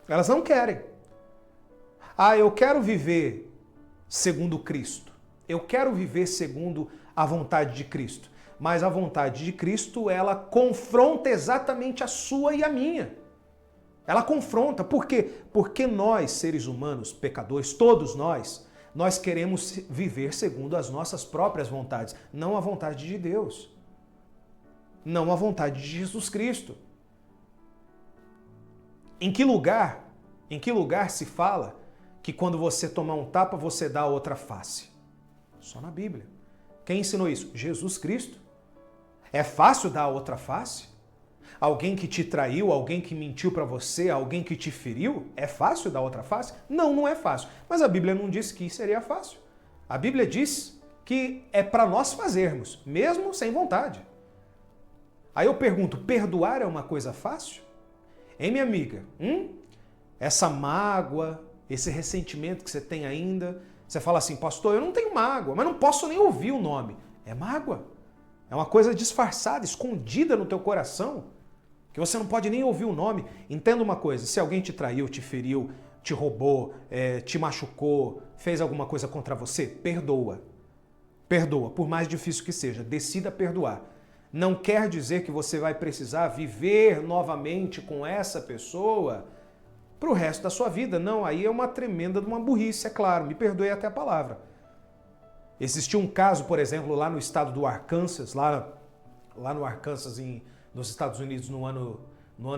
Elas não querem. Eu quero viver segundo Cristo. Eu quero viver segundo a vontade de Cristo. Mas a vontade de Cristo, ela confronta exatamente a sua e a minha. Ela confronta. Por quê? Porque nós, seres humanos, pecadores, todos nós queremos viver segundo as nossas próprias vontades, não a vontade de Deus. Não a vontade de Jesus Cristo. Em que lugar se fala que quando você tomar um tapa, você dá a outra face? Só na Bíblia. Quem ensinou isso? Jesus Cristo. É fácil dar a outra face? Alguém que te traiu, alguém que mentiu para você, alguém que te feriu? É fácil dar outra face? Não, não é fácil. Mas a Bíblia não diz que seria fácil. A Bíblia diz que é para nós fazermos, mesmo sem vontade. Aí eu pergunto, perdoar é uma coisa fácil? Hein, minha amiga? Essa mágoa, esse ressentimento que você tem ainda, você fala assim, pastor, eu não tenho mágoa, mas não posso nem ouvir o nome. É mágoa. É uma coisa disfarçada, escondida no teu coração, que você não pode nem ouvir o nome. Entenda uma coisa, se alguém te traiu, te feriu, te roubou, te machucou, fez alguma coisa contra você, perdoa. Perdoa, por mais difícil que seja, decida perdoar. Não quer dizer que você vai precisar viver novamente com essa pessoa para o resto da sua vida. Não, aí é uma tremenda de uma burrice, é claro, me perdoe até a palavra. Existiu um caso, por exemplo, lá no estado do Arkansas, lá no Arkansas, nos Estados Unidos, no ano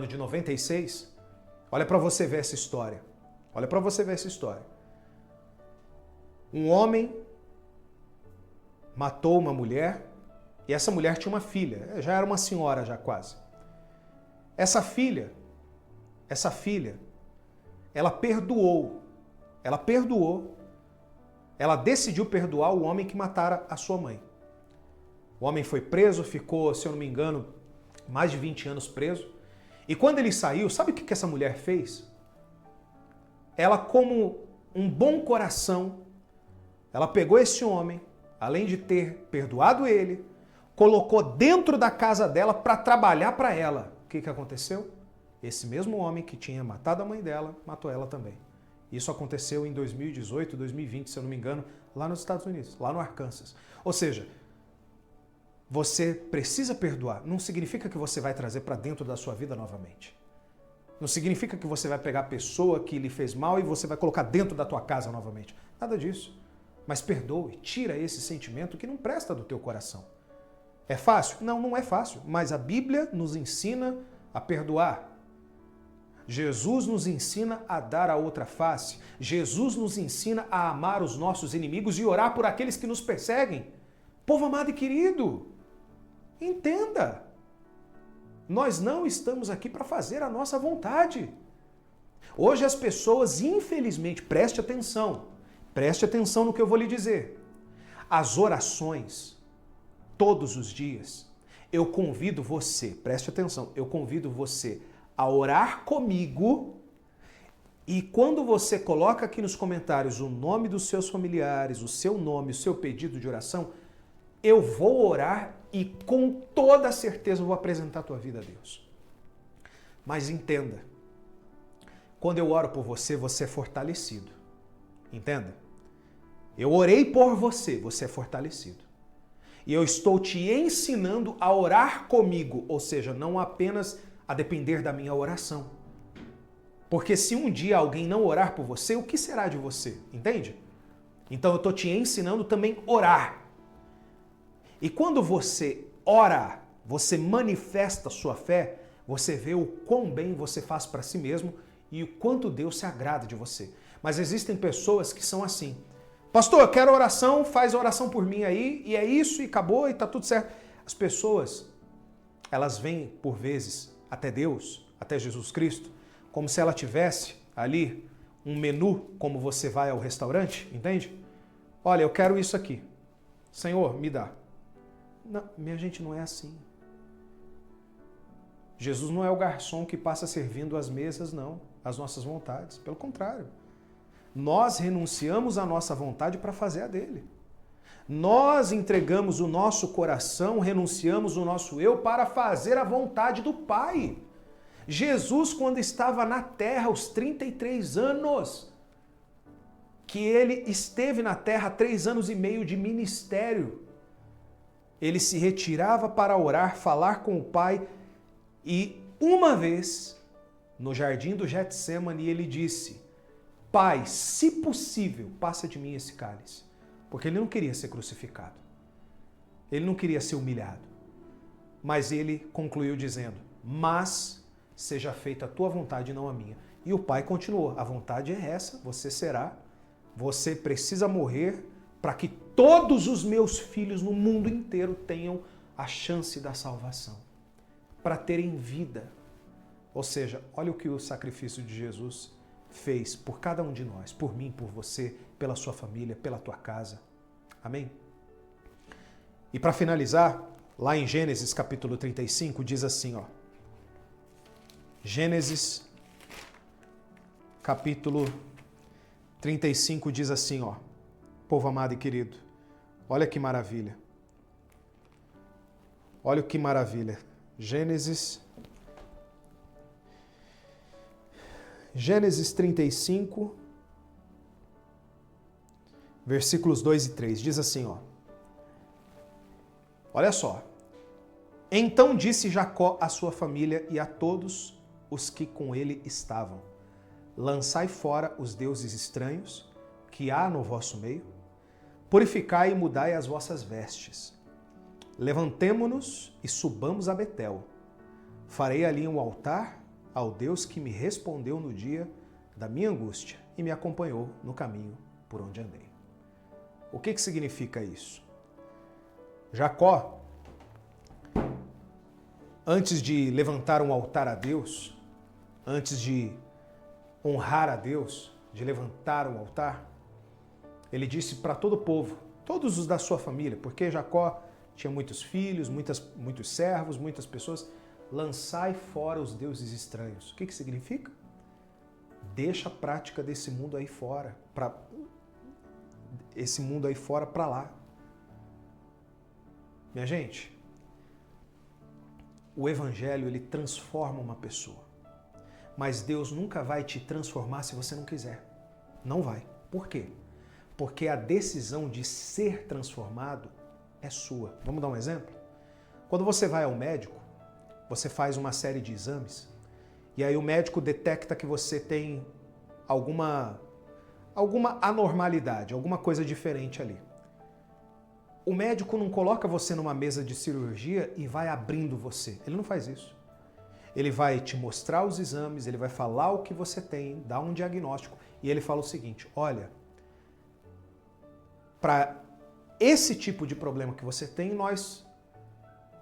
de 96. Olha para você ver essa história. Olha para você ver essa história. Um homem matou uma mulher e essa mulher tinha uma filha. Já era uma senhora já quase. Essa filha, ela perdoou. Ela decidiu perdoar o homem que matara a sua mãe. O homem foi preso, ficou, se eu não me engano, mais de 20 anos preso. E quando ele saiu, sabe o que essa mulher fez? Ela, como um bom coração, ela pegou esse homem, além de ter perdoado ele, colocou dentro da casa dela para trabalhar para ela. O que aconteceu? Esse mesmo homem que tinha matado a mãe dela, matou ela também. Isso aconteceu em 2018, 2020, se eu não me engano, lá nos Estados Unidos, lá no Arkansas. Ou seja, você precisa perdoar. Não significa que você vai trazer para dentro da sua vida novamente. Não significa que você vai pegar a pessoa que lhe fez mal e você vai colocar dentro da tua casa novamente. Nada disso. Mas perdoe, tira esse sentimento que não presta do teu coração. É fácil? Não, não é fácil. Mas a Bíblia nos ensina a perdoar. Jesus nos ensina a dar a outra face. Jesus nos ensina a amar os nossos inimigos e orar por aqueles que nos perseguem. Povo amado e querido, entenda. Nós não estamos aqui para fazer a nossa vontade. Hoje as pessoas, infelizmente, preste atenção no que eu vou lhe dizer. As orações, todos os dias, eu convido você, preste atenção, eu convido você a orar comigo e quando você coloca aqui nos comentários o nome dos seus familiares, o seu nome, o seu pedido de oração, eu vou orar e com toda certeza vou apresentar a tua vida a Deus. Mas entenda, quando eu oro por você, você é fortalecido. Entenda? Eu orei por você, você é fortalecido. E eu estou te ensinando a orar comigo, ou seja, não apenas a depender da minha oração. Porque se um dia alguém não orar por você, o que será de você? Entende? Então eu estou te ensinando também a orar. E quando você ora, você manifesta sua fé, você vê o quão bem você faz para si mesmo e o quanto Deus se agrada de você. Mas existem pessoas que são assim. Pastor, eu quero oração, faz a oração por mim aí, e é isso, e acabou, e tá tudo certo. As pessoas, elas vêm, por vezes, até Deus, até Jesus Cristo, como se ela tivesse ali um menu, como você vai ao restaurante, entende? Olha, eu quero isso aqui. Senhor, me dá. Não, minha gente, não é assim. Jesus não é o garçom que passa servindo as mesas, não, as nossas vontades. Pelo contrário. Nós renunciamos à nossa vontade para fazer a dele. Nós entregamos o nosso coração, renunciamos o nosso eu para fazer a vontade do Pai. Jesus, quando estava na terra, aos 33 anos, que ele esteve na terra, 3 anos e meio de ministério, ele se retirava para orar, falar com o Pai, e uma vez, no jardim do Getsemane, ele disse: Pai, se possível, passa de mim esse cálice. Porque ele não queria ser crucificado. Ele não queria ser humilhado. Mas ele concluiu dizendo: mas seja feita a tua vontade e não a minha. E o Pai continuou: a vontade é essa, você precisa morrer para que todos os meus filhos no mundo inteiro tenham a chance da salvação, para terem vida. Ou seja, olha o que o sacrifício de Jesus fez por cada um de nós, por mim, por você, pela sua família, pela tua casa. Amém? E para finalizar, lá em Gênesis capítulo 35, diz assim, ó. Gênesis capítulo 35 diz assim, ó. Povo amado e querido, olha que maravilha. Olha que maravilha. Gênesis 35, versículos 2 e 3, diz assim, ó. Olha só. Então disse Jacó à sua família e a todos os que com ele estavam: lançai fora os deuses estranhos que há no vosso meio, purificai e mudai as vossas vestes. Levantemo-nos e subamos a Betel. Farei ali um altar ao Deus que me respondeu no dia da minha angústia e me acompanhou no caminho por onde andei. O que significa isso? Jacó, antes de levantar um altar a Deus, antes de honrar a Deus, de levantar um altar, ele disse para todo o povo, todos os da sua família, porque Jacó tinha muitos filhos, muitos servos, muitas pessoas: lançai fora os deuses estranhos. O que significa? Deixa a prática desse mundo aí fora, para lá. Minha gente, o Evangelho, ele transforma uma pessoa. Mas Deus nunca vai te transformar se você não quiser. Não vai. Por quê? Porque a decisão de ser transformado é sua. Vamos dar um exemplo? Quando você vai ao médico, você faz uma série de exames e aí o médico detecta que você tem alguma anormalidade, alguma coisa diferente ali. O médico não coloca você numa mesa de cirurgia e vai abrindo você. Ele não faz isso. Ele vai te mostrar os exames, ele vai falar o que você tem, dar um diagnóstico e ele fala o seguinte: olha, para esse tipo de problema que você tem, nós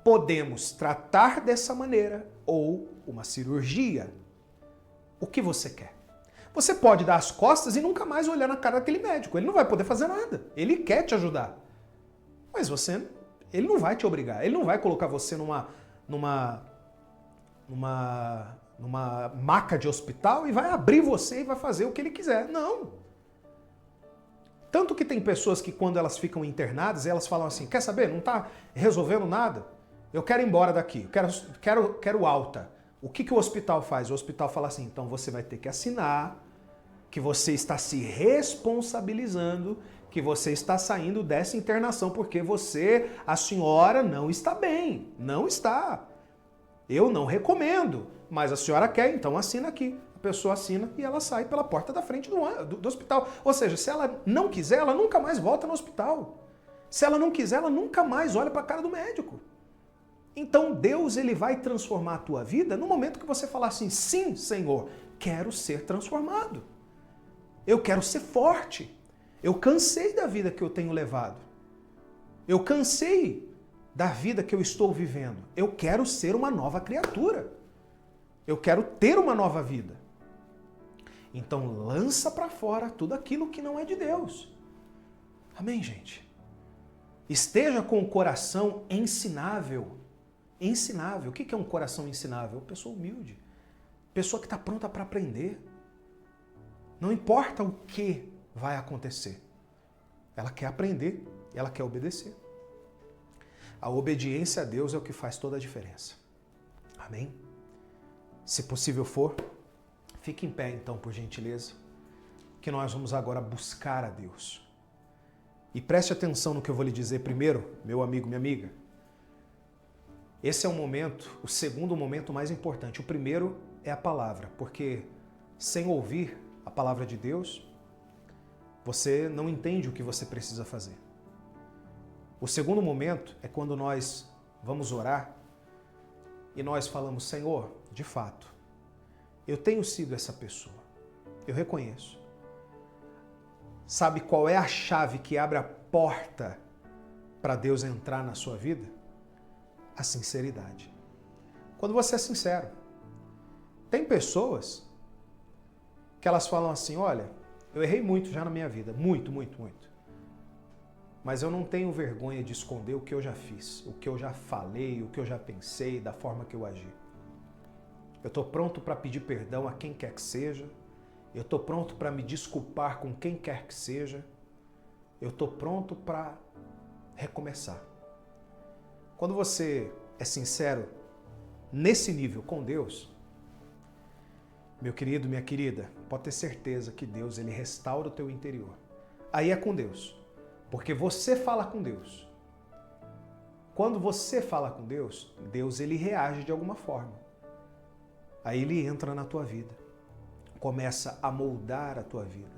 podemos tratar dessa maneira ou uma cirurgia. O que você quer? Você pode dar as costas e nunca mais olhar na cara daquele médico. Ele não vai poder fazer nada. Ele quer te ajudar. Mas ele não vai te obrigar. Ele não vai colocar você numa maca de hospital e vai abrir você e vai fazer o que ele quiser. Não. Tanto que tem pessoas que quando elas ficam internadas, elas falam assim: quer saber? Não está resolvendo nada? Eu quero ir embora daqui. Quero alta. O que o hospital faz? O hospital fala assim: então você vai ter que assinar que você está se responsabilizando, que você está saindo dessa internação porque a senhora não está bem. Não está. Eu não recomendo, mas a senhora quer, então assina aqui. A pessoa assina e ela sai pela porta da frente do hospital. Ou seja, se ela não quiser, ela nunca mais volta no hospital. Se ela não quiser, ela nunca mais olha para a cara do médico. Então Deus, ele vai transformar a tua vida no momento que você falar assim: sim, Senhor, quero ser transformado. Eu quero ser forte. Eu cansei da vida que eu tenho levado. Eu cansei da vida que eu estou vivendo. Eu quero ser uma nova criatura. Eu quero ter uma nova vida. Então lança para fora tudo aquilo que não é de Deus. Amém, gente? Esteja com o coração ensinável. Ensinável. O que é um coração ensinável? Pessoa humilde. Pessoa que está pronta para aprender. Não importa o que vai acontecer. Ela quer aprender, ela quer obedecer. A obediência a Deus é o que faz toda a diferença. Amém? Se possível for, fique em pé então, por gentileza, que nós vamos agora buscar a Deus. E preste atenção no que eu vou lhe dizer primeiro, meu amigo, minha amiga. Esse é o momento, o segundo momento mais importante. O primeiro é a palavra, porque sem ouvir a palavra de Deus, você não entende o que você precisa fazer. O segundo momento é quando nós vamos orar e nós falamos: Senhor, de fato, eu tenho sido essa pessoa, eu reconheço. Sabe qual é a chave que abre a porta para Deus entrar na sua vida? A sinceridade. Quando você é sincero. Tem pessoas que elas falam assim: olha, eu errei muito já na minha vida, muito. Mas eu não tenho vergonha de esconder o que eu já fiz, o que eu já falei, o que eu já pensei, da forma que eu agi. Eu estou pronto para pedir perdão a quem quer que seja. Eu estou pronto para me desculpar com quem quer que seja. Eu estou pronto para recomeçar. Quando você é sincero nesse nível com Deus, meu querido, minha querida, pode ter certeza que Deus, ele restaura o teu interior. Aí é com Deus, porque você fala com Deus. Quando você fala com Deus, Deus ele reage de alguma forma. Aí ele entra na tua vida, começa a moldar a tua vida.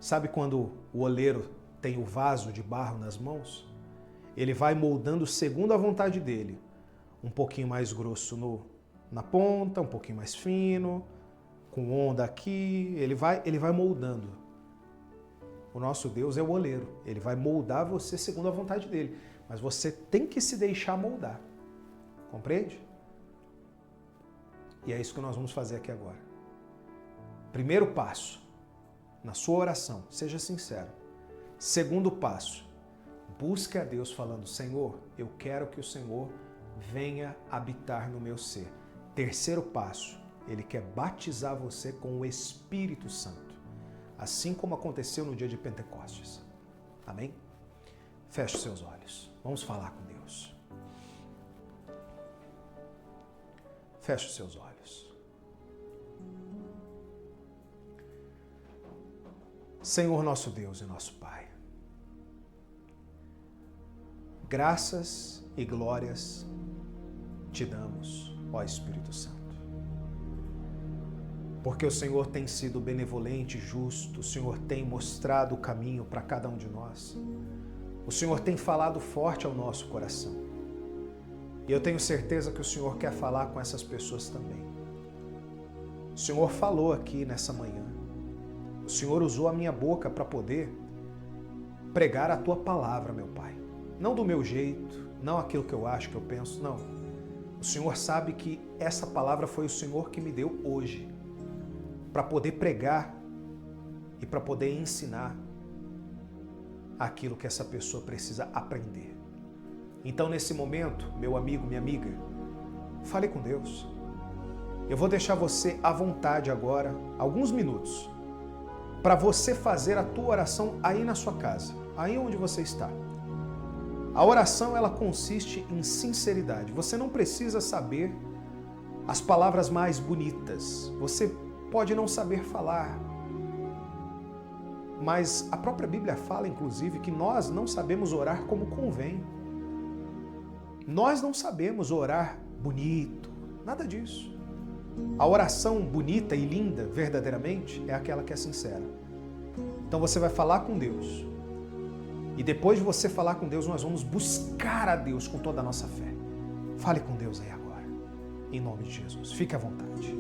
Sabe quando o oleiro tem o vaso de barro nas mãos? Ele vai moldando segundo a vontade dele. Um pouquinho mais grosso na ponta, um pouquinho mais fino, com onda aqui, ele vai moldando. O nosso Deus é o oleiro, ele vai moldar você segundo a vontade dele, mas você tem que se deixar moldar, compreende? E é isso que nós vamos fazer aqui agora. Primeiro passo, na sua oração, seja sincero. Segundo passo, busque a Deus falando: Senhor, eu quero que o Senhor venha habitar no meu ser. Terceiro passo, Ele quer batizar você com o Espírito Santo, assim como aconteceu no dia de Pentecostes. Amém? Feche os seus olhos. Vamos falar com Deus. Feche os seus olhos. Senhor nosso Deus e nosso Pai, graças e glórias te damos, ó Espírito Santo. Porque o Senhor tem sido benevolente e justo, o Senhor tem mostrado o caminho para cada um de nós. O Senhor tem falado forte ao nosso coração. E eu tenho certeza que o Senhor quer falar com essas pessoas também. O Senhor falou aqui nessa manhã. O Senhor usou a minha boca para poder pregar a tua palavra, meu Pai. Não do meu jeito, não aquilo que eu acho, que eu penso, não. O Senhor sabe que essa palavra foi o Senhor que me deu hoje para poder pregar e para poder ensinar aquilo que essa pessoa precisa aprender. Então, nesse momento, meu amigo, minha amiga, fale com Deus. Eu vou deixar você à vontade agora, alguns minutos, para você fazer a tua oração aí na sua casa, aí onde você está. A oração, ela consiste em sinceridade. Você não precisa saber as palavras mais bonitas. Você pode não saber falar. Mas a própria Bíblia fala, inclusive, que nós não sabemos orar como convém. Nós não sabemos orar bonito, nada disso. A oração bonita e linda, verdadeiramente, é aquela que é sincera. Então você vai falar com Deus. E depois de você falar com Deus, nós vamos buscar a Deus com toda a nossa fé. Fale com Deus aí agora, em nome de Jesus. Fique à vontade.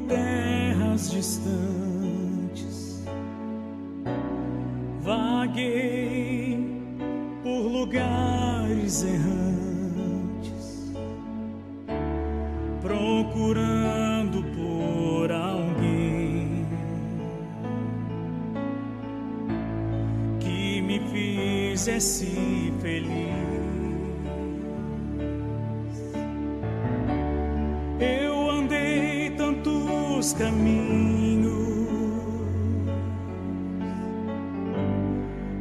terras distantes, vaguei por lugares errantes, procurando por alguém que me fizesse feliz. Eu andei tantos caminhos,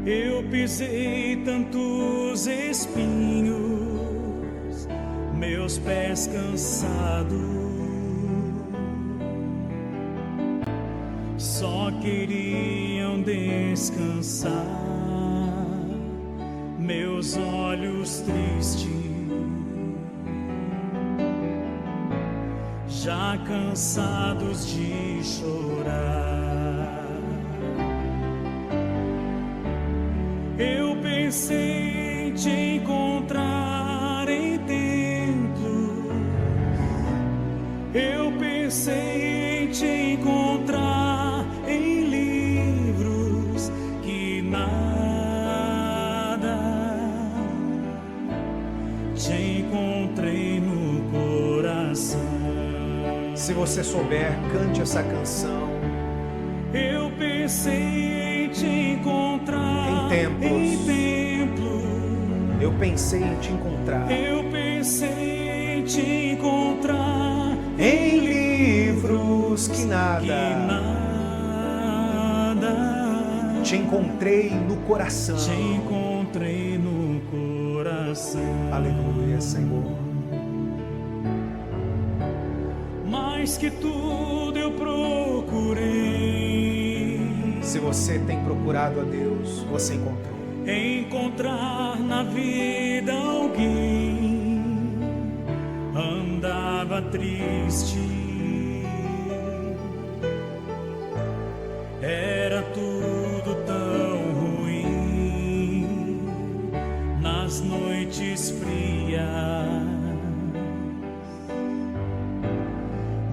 eu pisei tantos espinhos, meus pés cansados só queriam descansar, meus olhos tristes já cansados de chorar. Eu pensei em te encontrar em templos, eu pensei em te encontrar em livros, que nada te encontrei no coração. Se você souber, cante essa canção. Eu pensei em te encontrar em templos. Eu pensei em te encontrar. Eu pensei em te encontrar em livros, que nada te encontrei no coração. Te encontrei no coração. Aleluia, Senhor. Mais que tudo eu procurei. Se você tem procurado a Deus, você encontrou. Encontrar na vida alguém, andava triste, era tudo tão ruim, nas noites frias,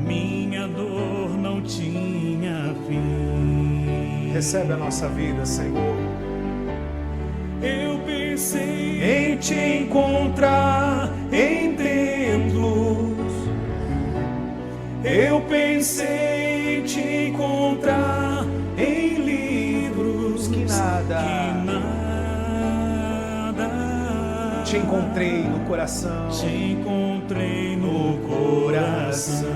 minha dor não tinha fim. Recebe a nossa vida, Senhor. Eu pensei em te encontrar em templos, eu pensei em te encontrar em livros, que nada te encontrei no coração. Te encontrei no coração.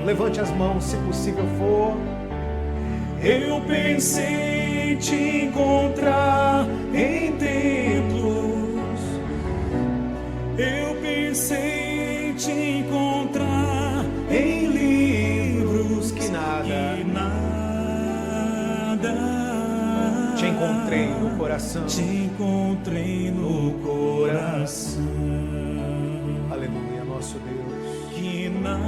Levante as mãos, se possível for. Eu pensei em te encontrar em templos, eu pensei em te encontrar em livros, que nada te encontrei no coração. Te encontrei no coração. Aleluia, nosso Deus. Que nada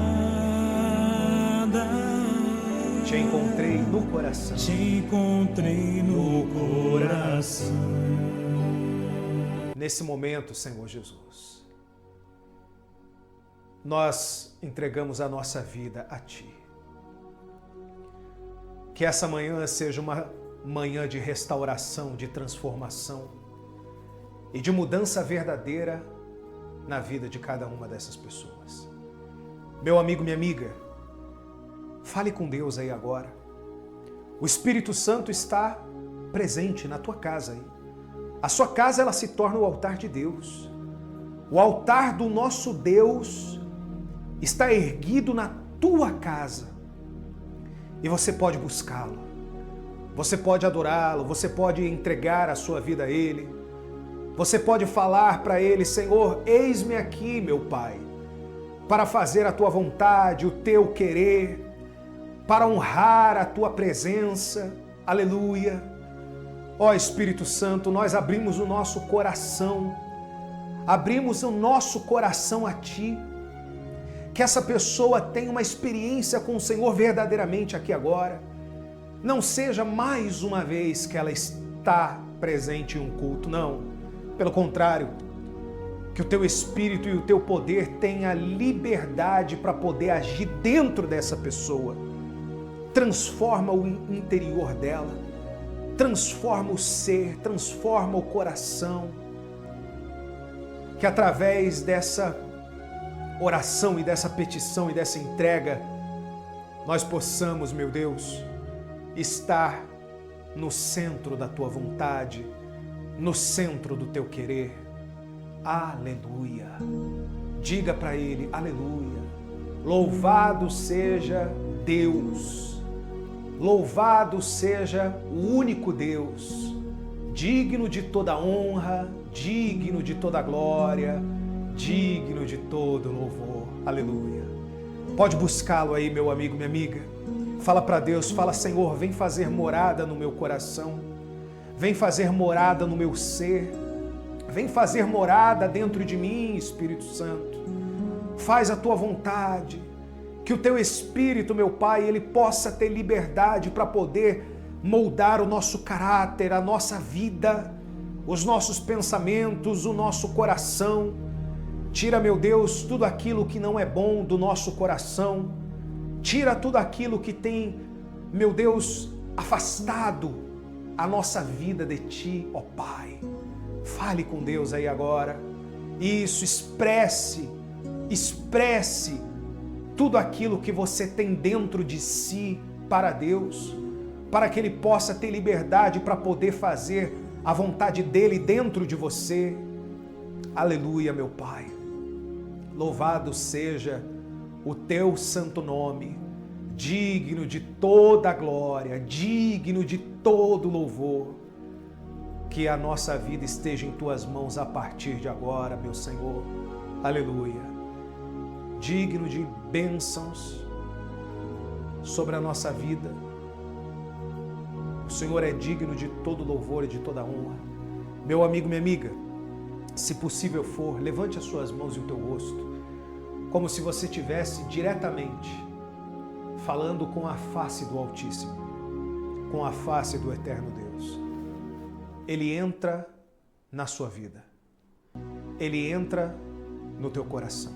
te encontrei no coração. Te encontrei no coração. Nesse momento, Senhor Jesus, nós entregamos a nossa vida a Ti. Que essa manhã seja uma manhã de restauração, de transformação e de mudança verdadeira na vida de cada uma dessas pessoas. Meu amigo, minha amiga, fale com Deus aí agora. O Espírito Santo está presente na tua casa aí. A sua casa, ela se torna o altar de Deus. O altar do nosso Deus está erguido na tua casa. E você pode buscá-lo. Você pode adorá-lo. Você pode entregar a sua vida a Ele. Você pode falar para Ele: Senhor, eis-me aqui, meu Pai, para fazer a tua vontade, o teu querer, para honrar a tua presença. Aleluia. Ó Espírito Santo, nós abrimos o nosso coração, abrimos o nosso coração a Ti. Que essa pessoa tenha uma experiência com o Senhor verdadeiramente aqui agora. Não seja mais uma vez que ela está presente em um culto, não. Pelo contrário, Que o teu espírito e o teu poder tenha liberdade para poder agir dentro dessa pessoa. Transforma o interior dela, transforma o ser, transforma o coração. Que através dessa oração e dessa petição e dessa entrega, nós possamos, meu Deus, estar no centro da tua vontade, no centro do teu querer. Aleluia. Diga para ele, aleluia. Louvado seja Deus. Louvado seja o único Deus, digno de toda honra, digno de toda glória, digno de todo louvor. Aleluia. Pode buscá-lo aí, meu amigo, minha amiga. Fala para Deus, fala, Senhor, vem fazer morada no meu coração. Vem fazer morada no meu ser. Vem fazer morada dentro de mim, Espírito Santo. Faz a tua vontade. Que o teu Espírito, meu Pai, ele possa ter liberdade para poder moldar o nosso caráter, a nossa vida, os nossos pensamentos, o nosso coração. Tira, meu Deus, tudo aquilo que não é bom do nosso coração. Tira tudo aquilo que tem, meu Deus, afastado a nossa vida de Ti, ó Pai. Fale com Deus aí agora. Isso, expresse tudo aquilo que você tem dentro de si para Deus, para que Ele possa ter liberdade para poder fazer a vontade dEle dentro de você. Aleluia, meu Pai. Louvado seja o Teu santo nome, digno de toda glória, digno de todo louvor. Que a nossa vida esteja em Tuas mãos a partir de agora, meu Senhor. Aleluia. Digno de bênçãos sobre a nossa vida. O Senhor é digno de todo louvor e de toda honra. Meu amigo, minha amiga, se possível for, levante as suas mãos e o teu rosto, como se você estivesse diretamente falando com a face do Altíssimo, com a face do Eterno Deus. Ele entra na sua vida. Ele entra no teu coração.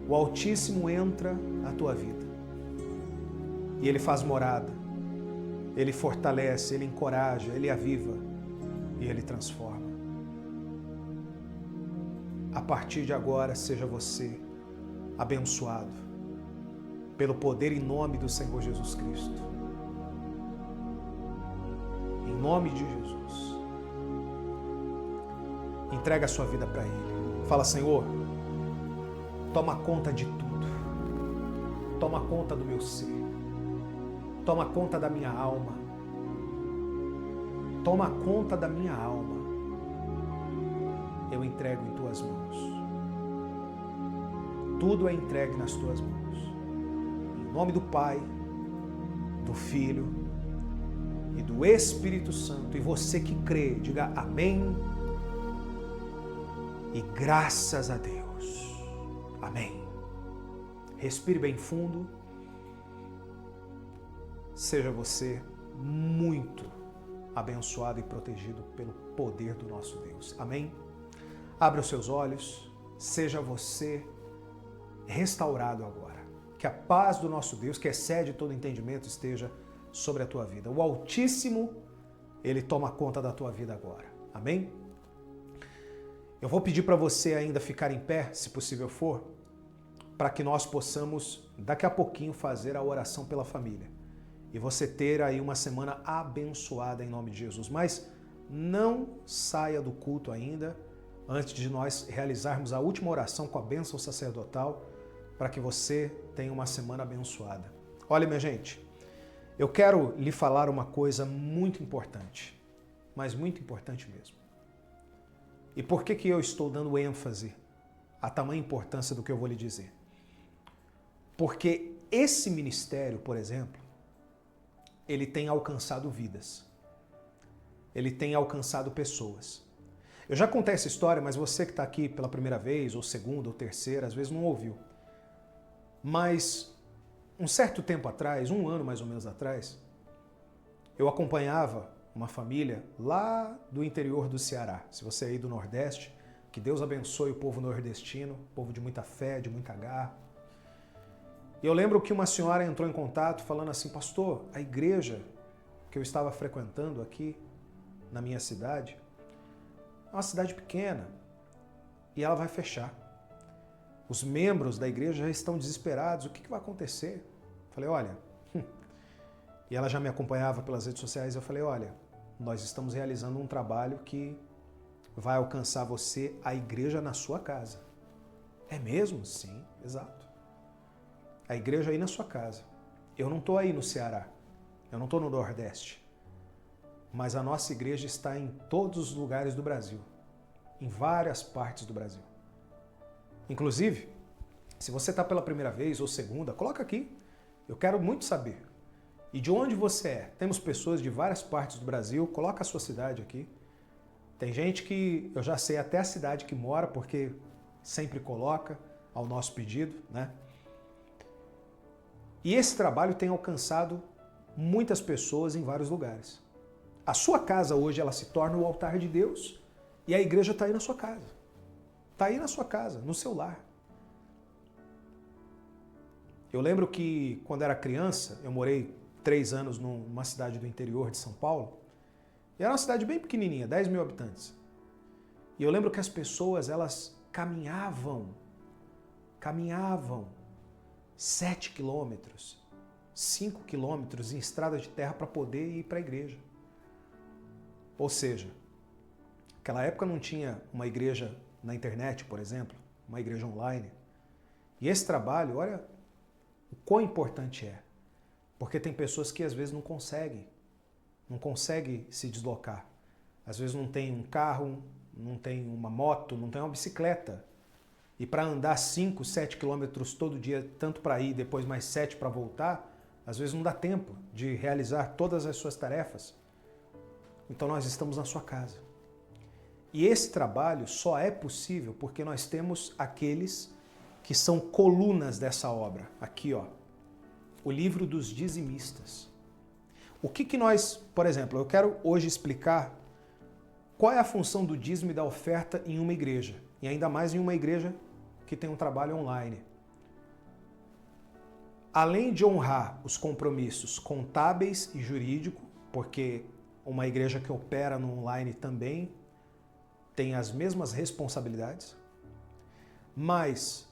O Altíssimo entra na tua vida. E Ele faz morada. Ele fortalece, Ele encoraja, Ele aviva e Ele transforma. A partir de agora, seja você abençoado pelo poder e nome do Senhor Jesus Cristo. Em nome de Jesus. Entrega a sua vida para Ele. Fala, Senhor, toma conta de tudo. Toma conta do meu ser. Toma conta da minha alma. Toma conta da minha alma. Eu entrego em Tuas mãos. Tudo é entregue nas Tuas mãos. Em nome do Pai, do Filho e do Espírito Santo. E você que crê, diga amém. E graças a Deus. Amém. Respire bem fundo. Seja você muito abençoado e protegido pelo poder do nosso Deus. Amém? Abra os seus olhos. Seja você restaurado agora. Que a paz do nosso Deus, que excede todo entendimento, esteja sobre a tua vida. O Altíssimo, Ele toma conta da tua vida agora. Amém? Eu vou pedir para você ainda ficar em pé, se possível for, para que nós possamos, daqui a pouquinho, fazer a oração pela família. E você ter aí uma semana abençoada em nome de Jesus. Mas não saia do culto ainda, antes de nós realizarmos a última oração com a bênção sacerdotal, para que você tenha uma semana abençoada. Olha, minha gente, eu quero lhe falar uma coisa muito importante, mas muito importante mesmo. E por que eu estou dando ênfase à tamanha importância do que eu vou lhe dizer? Porque esse ministério, por exemplo, ele tem alcançado vidas. Ele tem alcançado pessoas. Eu já contei essa história, mas você que está aqui pela primeira vez, ou segunda, ou terceira, às vezes não ouviu. Mas um certo tempo atrás, 1 ano mais ou menos atrás, eu acompanhava uma família lá do interior do Ceará. Se você é aí do Nordeste, Que Deus abençoe o povo nordestino, povo de muita fé, de muita garra. E eu lembro que uma senhora entrou em contato falando assim, pastor, a igreja que eu estava frequentando aqui na minha cidade, é uma cidade pequena e ela vai fechar. Os membros da igreja já estão desesperados, o que vai acontecer? Eu falei, olha, e ela já me acompanhava pelas redes sociais, eu falei, olha, nós estamos realizando um trabalho que vai alcançar você, a igreja na sua casa. É mesmo? Sim, exato. A igreja aí na sua casa. Eu não estou aí no Ceará, eu não estou no Nordeste, mas a nossa igreja está em todos os lugares do Brasil, em várias partes do Brasil. Inclusive, se você está pela primeira vez ou segunda, coloca aqui. Eu quero muito saber. E de onde você é? Temos pessoas de várias partes do Brasil, coloca a sua cidade aqui. Tem gente que eu já sei até a cidade que mora, porque sempre coloca ao nosso pedido, né? E esse trabalho tem alcançado muitas pessoas em vários lugares. A sua casa hoje, ela se torna o altar de Deus e a igreja está aí na sua casa. Está aí na sua casa, no seu lar. Eu lembro que quando era criança, eu morei 3 anos numa cidade do interior de São Paulo, e era uma cidade bem pequenininha, 10 mil habitantes. E eu lembro que as pessoas, elas caminhavam 7 quilômetros, 5 quilômetros em estrada de terra para poder ir para a igreja. Ou seja, naquela época não tinha uma igreja na internet, por exemplo, uma igreja online. E esse trabalho, olha o quão importante é. Porque tem pessoas que às vezes não conseguem se deslocar. Às vezes não tem um carro, não tem uma moto, não tem uma bicicleta. E para andar 5, 7 quilômetros todo dia, tanto para ir, depois mais 7 para voltar, às vezes não dá tempo de realizar todas as suas tarefas. Então nós estamos na sua casa. E esse trabalho só é possível porque nós temos aqueles que são colunas dessa obra. Aqui, ó, o livro dos dizimistas. O que nós, por exemplo, eu quero hoje explicar qual é a função do dízimo e da oferta em uma igreja, e ainda mais em uma igreja que tem um trabalho online. Além de honrar os compromissos contábeis e jurídicos, porque uma igreja que opera no online também tem as mesmas responsabilidades, mas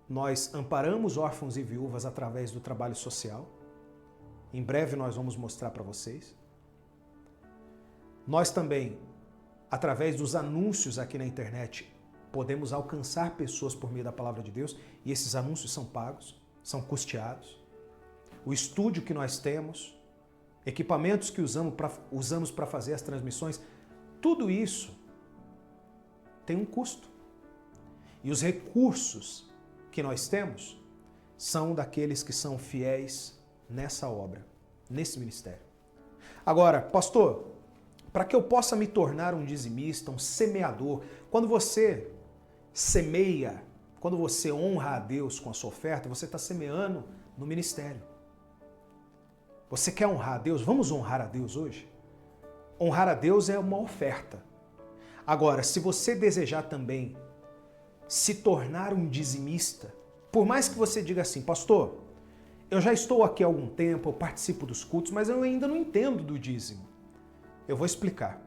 nós amparamos órfãos e viúvas através do trabalho social. Em breve nós vamos mostrar para vocês. Nós também, através dos anúncios aqui na internet, podemos alcançar pessoas por meio da palavra de Deus, e esses anúncios são pagos, são custeados. O estúdio que nós temos, equipamentos que usamos para fazer as transmissões, tudo isso tem um custo. E os recursos que nós temos são daqueles que são fiéis nessa obra, nesse ministério. Agora, pastor, para que eu possa me tornar um dizimista, um semeador, quando você semeia, quando você honra a Deus com a sua oferta, você está semeando no ministério. Você quer honrar a Deus? Vamos honrar a Deus hoje? Honrar a Deus é uma oferta. Agora, se você desejar também se tornar um dizimista, por mais que você diga assim, pastor, eu já estou aqui há algum tempo, eu participo dos cultos, mas eu ainda não entendo do dízimo. Eu vou explicar.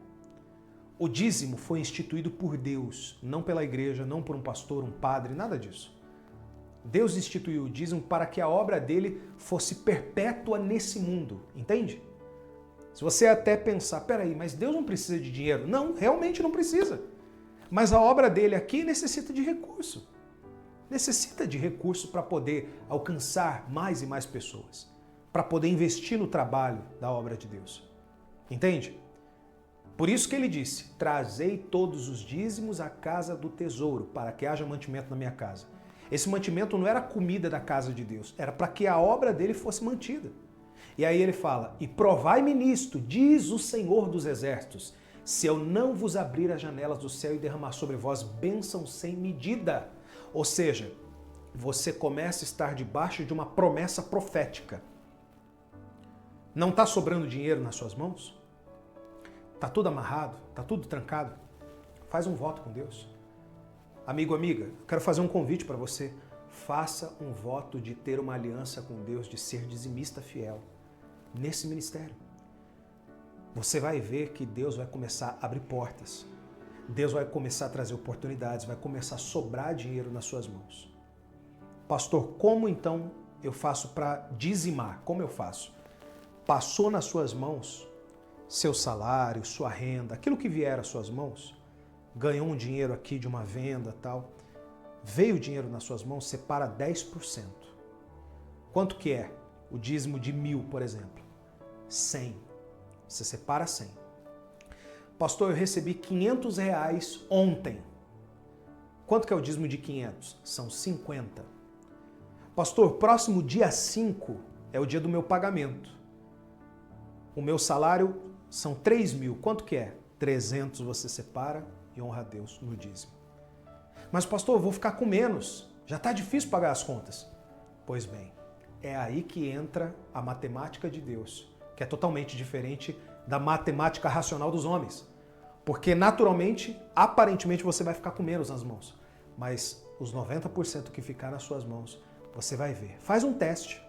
O dízimo foi instituído por Deus, não pela igreja, não por um pastor, um padre, nada disso. Deus instituiu o dízimo para que a obra dele fosse perpétua nesse mundo, entende? Se você até pensar, peraí, mas Deus não precisa de dinheiro. Não, realmente não precisa. Mas a obra dele aqui necessita de recurso. Necessita de recurso para poder alcançar mais e mais pessoas, para poder investir no trabalho da obra de Deus. Entende? Por isso que ele disse, trazei todos os dízimos à casa do tesouro, para que haja mantimento na minha casa. Esse mantimento não era a comida da casa de Deus, era para que a obra dele fosse mantida. E aí ele fala, e provai-me nisto, diz o Senhor dos Exércitos, se eu não vos abrir as janelas do céu e derramar sobre vós bênção sem medida. Ou seja, você começa a estar debaixo de uma promessa profética. Não está sobrando dinheiro nas suas mãos? Está tudo amarrado? Está tudo trancado? Faz um voto com Deus. Amigo, amiga, quero fazer um convite para você. Faça um voto de ter uma aliança com Deus, de ser dizimista fiel nesse ministério. Você vai ver que Deus vai começar a abrir portas. Deus vai começar a trazer oportunidades, vai começar a sobrar dinheiro nas suas mãos. Pastor, como então eu faço para dizimar? Como eu faço? Passou nas suas mãos seu salário, sua renda, aquilo que vier às suas mãos, ganhou um dinheiro aqui de uma venda, tal, veio o dinheiro nas suas mãos, separa 10%. Quanto que é o dízimo de 1.000, por exemplo? 100. Você separa 100. Pastor, eu recebi R$500 ontem. Quanto que é o dízimo de 500? São 50. Pastor, próximo dia 5 é o dia do meu pagamento. O meu salário são 3.000. Quanto que é? 300 você separa e honra a Deus no dízimo. Mas pastor, eu vou ficar com menos. Já está difícil pagar as contas. Pois bem, é aí que entra a matemática de Deus, que é totalmente diferente da matemática racional dos homens. Porque naturalmente, aparentemente, você vai ficar com menos nas mãos. Mas os 90% que ficar nas suas mãos, você vai ver. Faz um teste.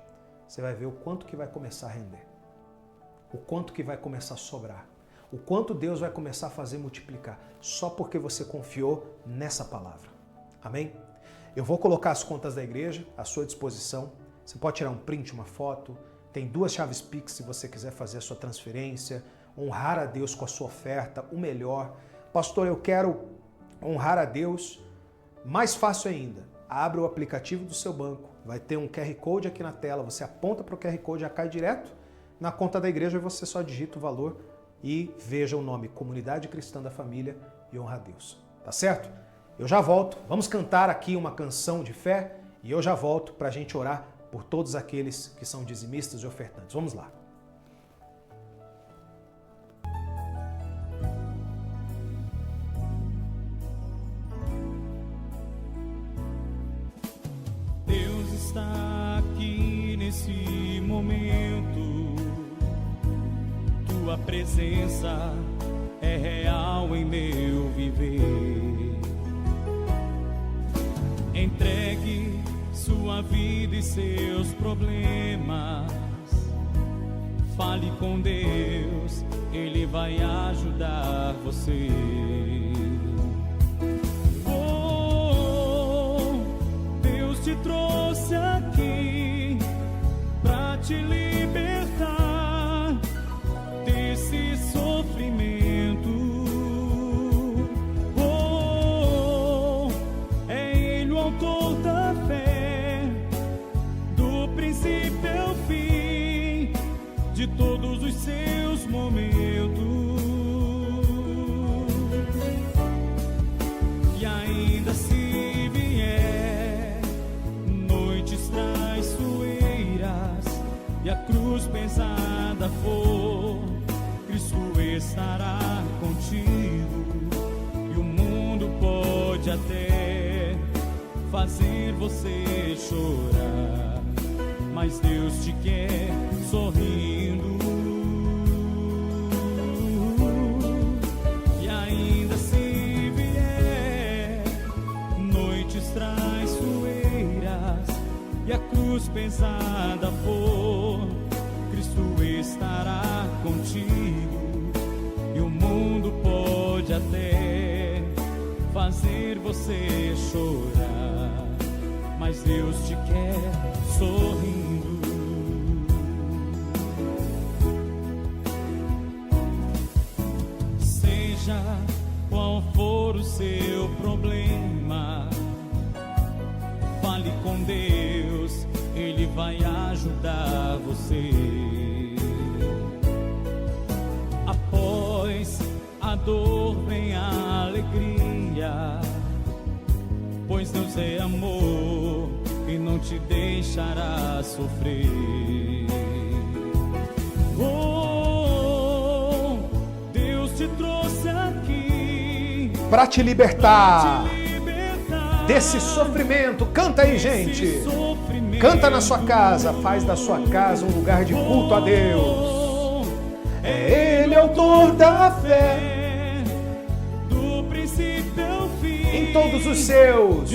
Você vai ver o quanto que vai começar a render. O quanto que vai começar a sobrar. O quanto Deus vai começar a fazer multiplicar. Só porque você confiou nessa palavra. Amém? Eu vou colocar as contas da igreja à sua disposição. Você pode tirar um print, uma foto. Tem 2 chaves Pix se você quiser fazer a sua transferência. Honrar a Deus com a sua oferta, o melhor. Pastor, eu quero honrar a Deus. Mais fácil ainda, abre o aplicativo do seu banco. Vai ter um QR Code aqui na tela. Você aponta para o QR Code, já cai direto na conta da igreja e você só digita o valor e veja o nome Comunidade Cristã da Família e honra a Deus. Tá certo? Eu já volto. Vamos cantar aqui uma canção de fé e eu já volto para a gente orar por todos aqueles que são dizimistas e ofertantes. Vamos lá. Deus está aqui nesse momento. Tua presença é real em meu viver. Entregue sua vida e seus problemas. Fale com Deus, Ele vai ajudar você. Oh, Deus te trouxe aqui pra te libertar desse sofrimento. Oh, é Ele o autor da fé, do princípio ao fim, de todos os seus momentos. E ainda se vier noites traiçoeiras e a cruz pesada for, Cristo estará contigo. E o mundo pode até fazer você chorar, mas Deus te quer sorrindo. E ainda se vier noites traiçoeiras e a cruz pesada for, Cristo estará contigo. E o mundo pode até fazer você chorar, mas Deus te quer sorrindo. Seja qual for o seu problema, fale com Deus, Ele vai ajudar você. Após a dor vem a alegria, pois Deus é amor e não te deixará sofrer. Oh, Deus te trouxe aqui para te libertar desse sofrimento. Canta aí, gente. Canta na sua casa, faz da sua casa um lugar de culto a Deus. É Ele autor da fé, do princípio todos os seus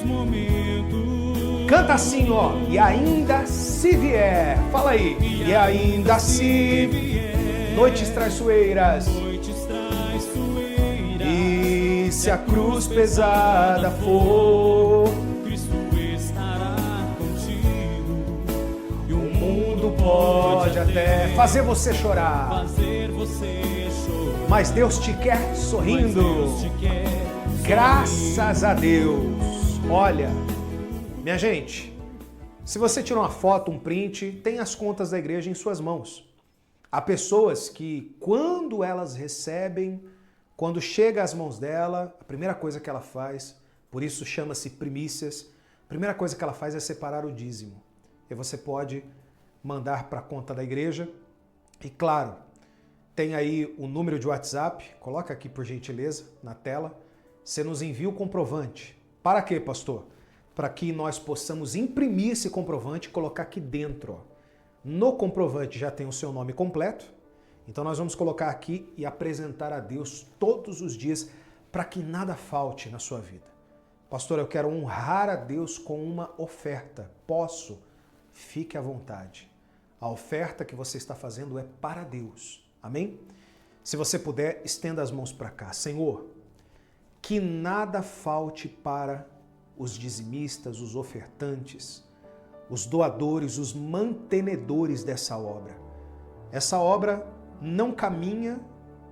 momentos. Canta assim, ó. E ainda se vier. Fala aí. E ainda se vier. Noites traiçoeiras. E se a cruz pesada for, Cristo estará contigo. e o mundo pode até fazer você chorar, mas Deus te quer sorrindo. Graças a Deus. Olha, minha gente, se você tirou uma foto, um print, tem as contas da igreja em suas mãos. Há pessoas que, quando elas recebem, quando chega às mãos dela, a primeira coisa que ela faz, por isso chama-se primícias, a primeira coisa que ela faz é separar o dízimo. E você pode mandar para a conta da igreja. E claro, tem aí o número de WhatsApp, coloca aqui por gentileza na tela. Você nos envia o comprovante. Para quê, pastor? Para que nós possamos imprimir esse comprovante e colocar aqui dentro. Ó. No comprovante já tem o seu nome completo. Então nós vamos colocar aqui e apresentar a Deus todos os dias para que nada falte na sua vida. Pastor, eu quero honrar a Deus com uma oferta. Posso? Fique à vontade. A oferta que você está fazendo é para Deus. Amém? Se você puder, estenda as mãos para cá. Senhor, que nada falte para os dizimistas, os ofertantes, os doadores, os mantenedores dessa obra. Essa obra não caminha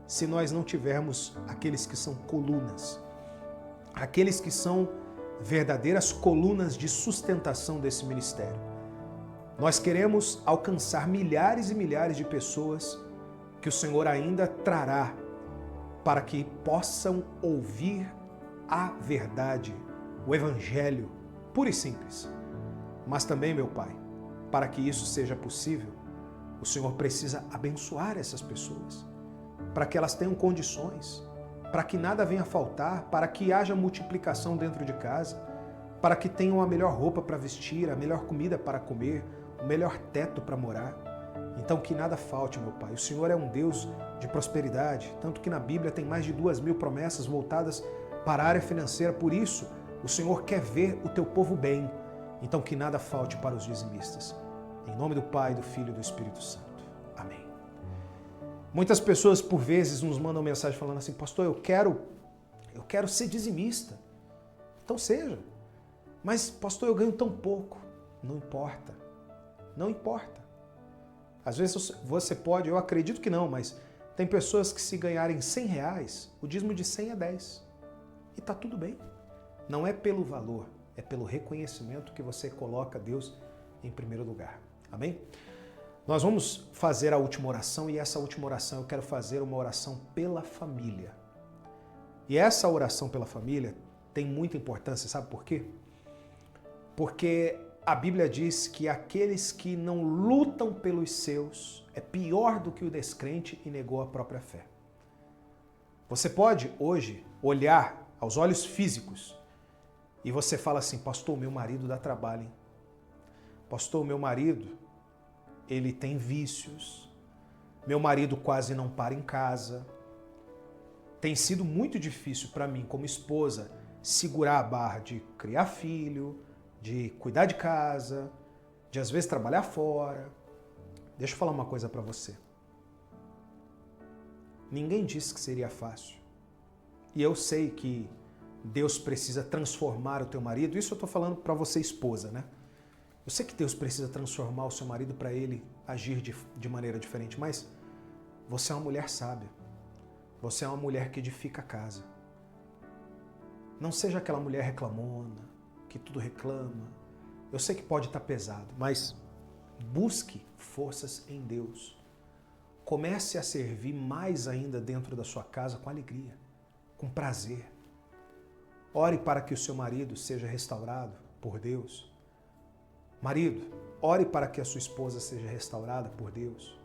se nós não tivermos aqueles que são colunas, aqueles que são verdadeiras colunas de sustentação desse ministério. Nós queremos alcançar milhares e milhares de pessoas que o Senhor ainda trará para que possam ouvir a verdade, o Evangelho, puro e simples. Mas também, meu Pai, para que isso seja possível, o Senhor precisa abençoar essas pessoas, para que elas tenham condições, para que nada venha a faltar, para que haja multiplicação dentro de casa, para que tenham a melhor roupa para vestir, a melhor comida para comer, o melhor teto para morar. Então que nada falte, meu Pai. O Senhor é um Deus de prosperidade, tanto que na Bíblia tem mais de 2.000 promessas voltadas para a área financeira. Por isso, o Senhor quer ver o teu povo bem. Então que nada falte para os dizimistas. Em nome do Pai, do Filho e do Espírito Santo. Amém. Muitas pessoas, por vezes, nos mandam mensagem falando assim, pastor, eu quero ser dizimista. Então seja. Mas, pastor, eu ganho tão pouco. Não importa. Não importa. Às vezes você pode, eu acredito que não, mas tem pessoas que se ganharem R$100, o dízimo de 100 é 10. E está tudo bem. Não é pelo valor, é pelo reconhecimento que você coloca Deus em primeiro lugar. Amém? Nós vamos fazer a última oração e essa última oração eu quero fazer uma oração pela família. E essa oração pela família tem muita importância, sabe por quê? Porque a Bíblia diz que aqueles que não lutam pelos seus é pior do que o descrente e negou a própria fé. Você pode hoje olhar aos olhos físicos e você fala assim, pastor, meu marido dá trabalho, hein? Pastor, meu marido, ele tem vícios. Meu marido quase não para em casa. Tem sido muito difícil para mim, como esposa, segurar a barra de criar filho, de cuidar de casa, de às vezes trabalhar fora. Deixa eu falar uma coisa para você. Ninguém disse que seria fácil. E eu sei que Deus precisa transformar o teu marido. Isso eu estou falando para você, esposa, né? Eu sei que Deus precisa transformar o seu marido para ele agir de maneira diferente, mas você é uma mulher sábia. Você é uma mulher que edifica a casa. Não seja aquela mulher reclamona, que tudo reclama. Eu sei que pode estar pesado, mas busque forças em Deus. Comece a servir mais ainda dentro da sua casa com alegria, com prazer. Ore para que o seu marido seja restaurado por Deus. Marido, ore para que a sua esposa seja restaurada por Deus.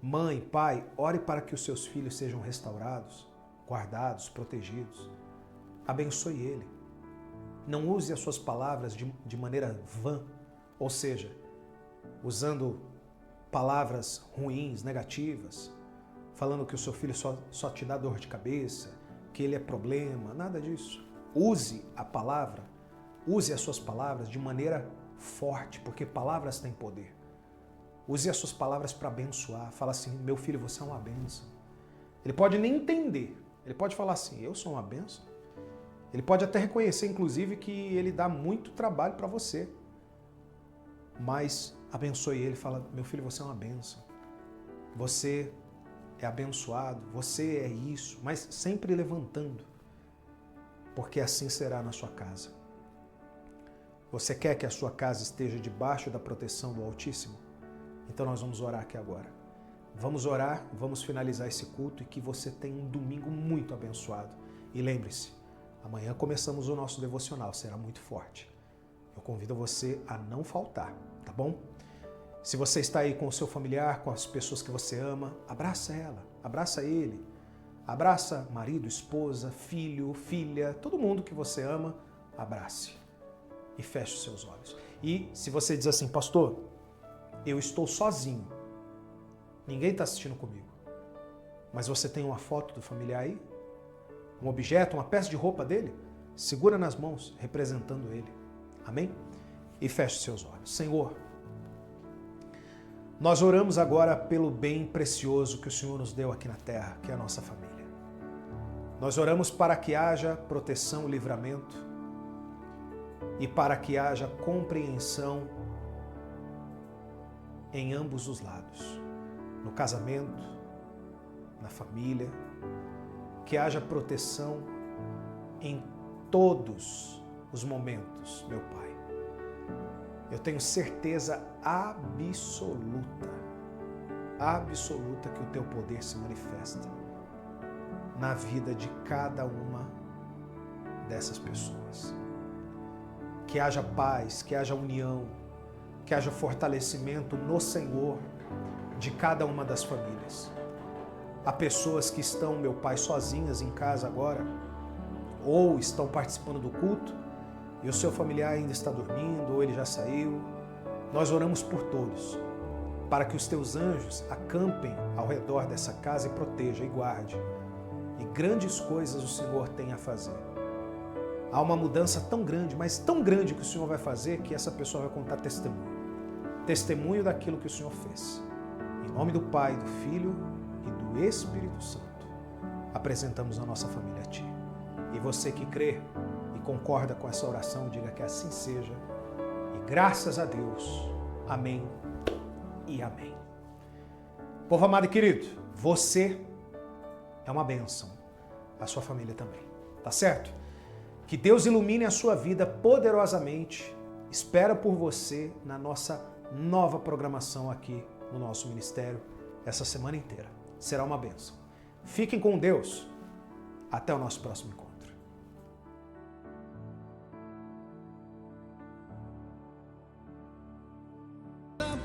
Mãe, pai, ore para que os seus filhos sejam restaurados, guardados, protegidos. Abençoe ele. Não use as suas palavras de maneira vã, ou seja, usando palavras ruins, negativas, falando que o seu filho só te dá dor de cabeça, que ele é problema, nada disso. Use a palavra, use as suas palavras de maneira forte, porque palavras têm poder. Use as suas palavras para abençoar. Fala assim, meu filho, você é uma bênção. Ele pode nem entender. Ele pode falar assim, eu sou uma bênção. Ele pode até reconhecer, inclusive, que ele dá muito trabalho para você. Mas abençoe ele, fala, meu filho, você é uma bênção. Você é abençoado, você é isso, mas sempre levantando, porque assim será na sua casa. Você quer que a sua casa esteja debaixo da proteção do Altíssimo? Então nós vamos orar aqui agora. Vamos orar, vamos finalizar esse culto e que você tenha um domingo muito abençoado. E lembre-se, amanhã começamos o nosso devocional, será muito forte. Eu convido você a não faltar, tá bom? Se você está aí com o seu familiar, com as pessoas que você ama, abraça ela, abraça ele, abraça marido, esposa, filho, filha, todo mundo que você ama, abrace e feche os seus olhos. E se você diz assim, pastor, eu estou sozinho, ninguém está assistindo comigo, mas você tem uma foto do familiar aí? Um objeto, uma peça de roupa dele? Segura nas mãos, representando ele. Amém? E feche os seus olhos. Senhor, nós oramos agora pelo bem precioso que o Senhor nos deu aqui na terra, que é a nossa família. Nós oramos para que haja proteção e livramento e para que haja compreensão em ambos os lados, no casamento, na família, que haja proteção em todos os momentos, meu Pai. Eu tenho certeza absoluta que o Teu poder se manifesta na vida de cada uma dessas pessoas. Que haja paz, que haja união, que haja fortalecimento no Senhor de cada uma das famílias. Há pessoas que estão, meu Pai, sozinhas em casa agora, ou estão participando do culto, e o seu familiar ainda está dormindo, ou ele já saiu. Nós oramos por todos, para que os teus anjos acampem ao redor dessa casa e proteja e guarde. E grandes coisas o Senhor tem a fazer. Há uma mudança tão grande, mas tão grande que o Senhor vai fazer, que essa pessoa vai contar testemunho. Testemunho daquilo que o Senhor fez. Em nome do Pai, do Filho e do Espírito Santo, apresentamos a nossa família a Ti. E você que crê e concorda com essa oração, diga que assim seja. E graças a Deus. Amém e amém. Povo amado e querido, você é uma bênção. A sua família também. Tá certo? Que Deus ilumine a sua vida poderosamente. Espera por você na nossa nova programação aqui no nosso ministério essa semana inteira. Será uma bênção. Fiquem com Deus. Até o nosso próximo encontro.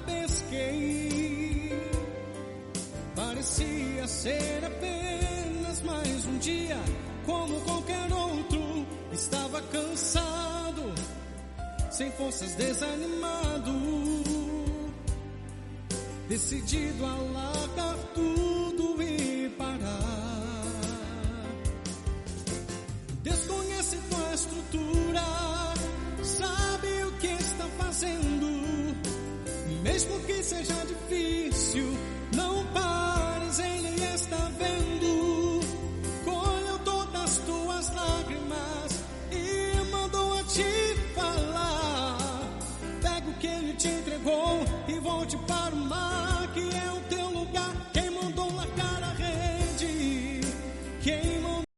Pesquei, parecia ser apenas mais um dia, como qualquer outro. Estava cansado, sem forças, desanimado, decidido a largar tudo e parar. Desconhece tua estrutura, sabe o que está fazendo. Mesmo que seja difícil,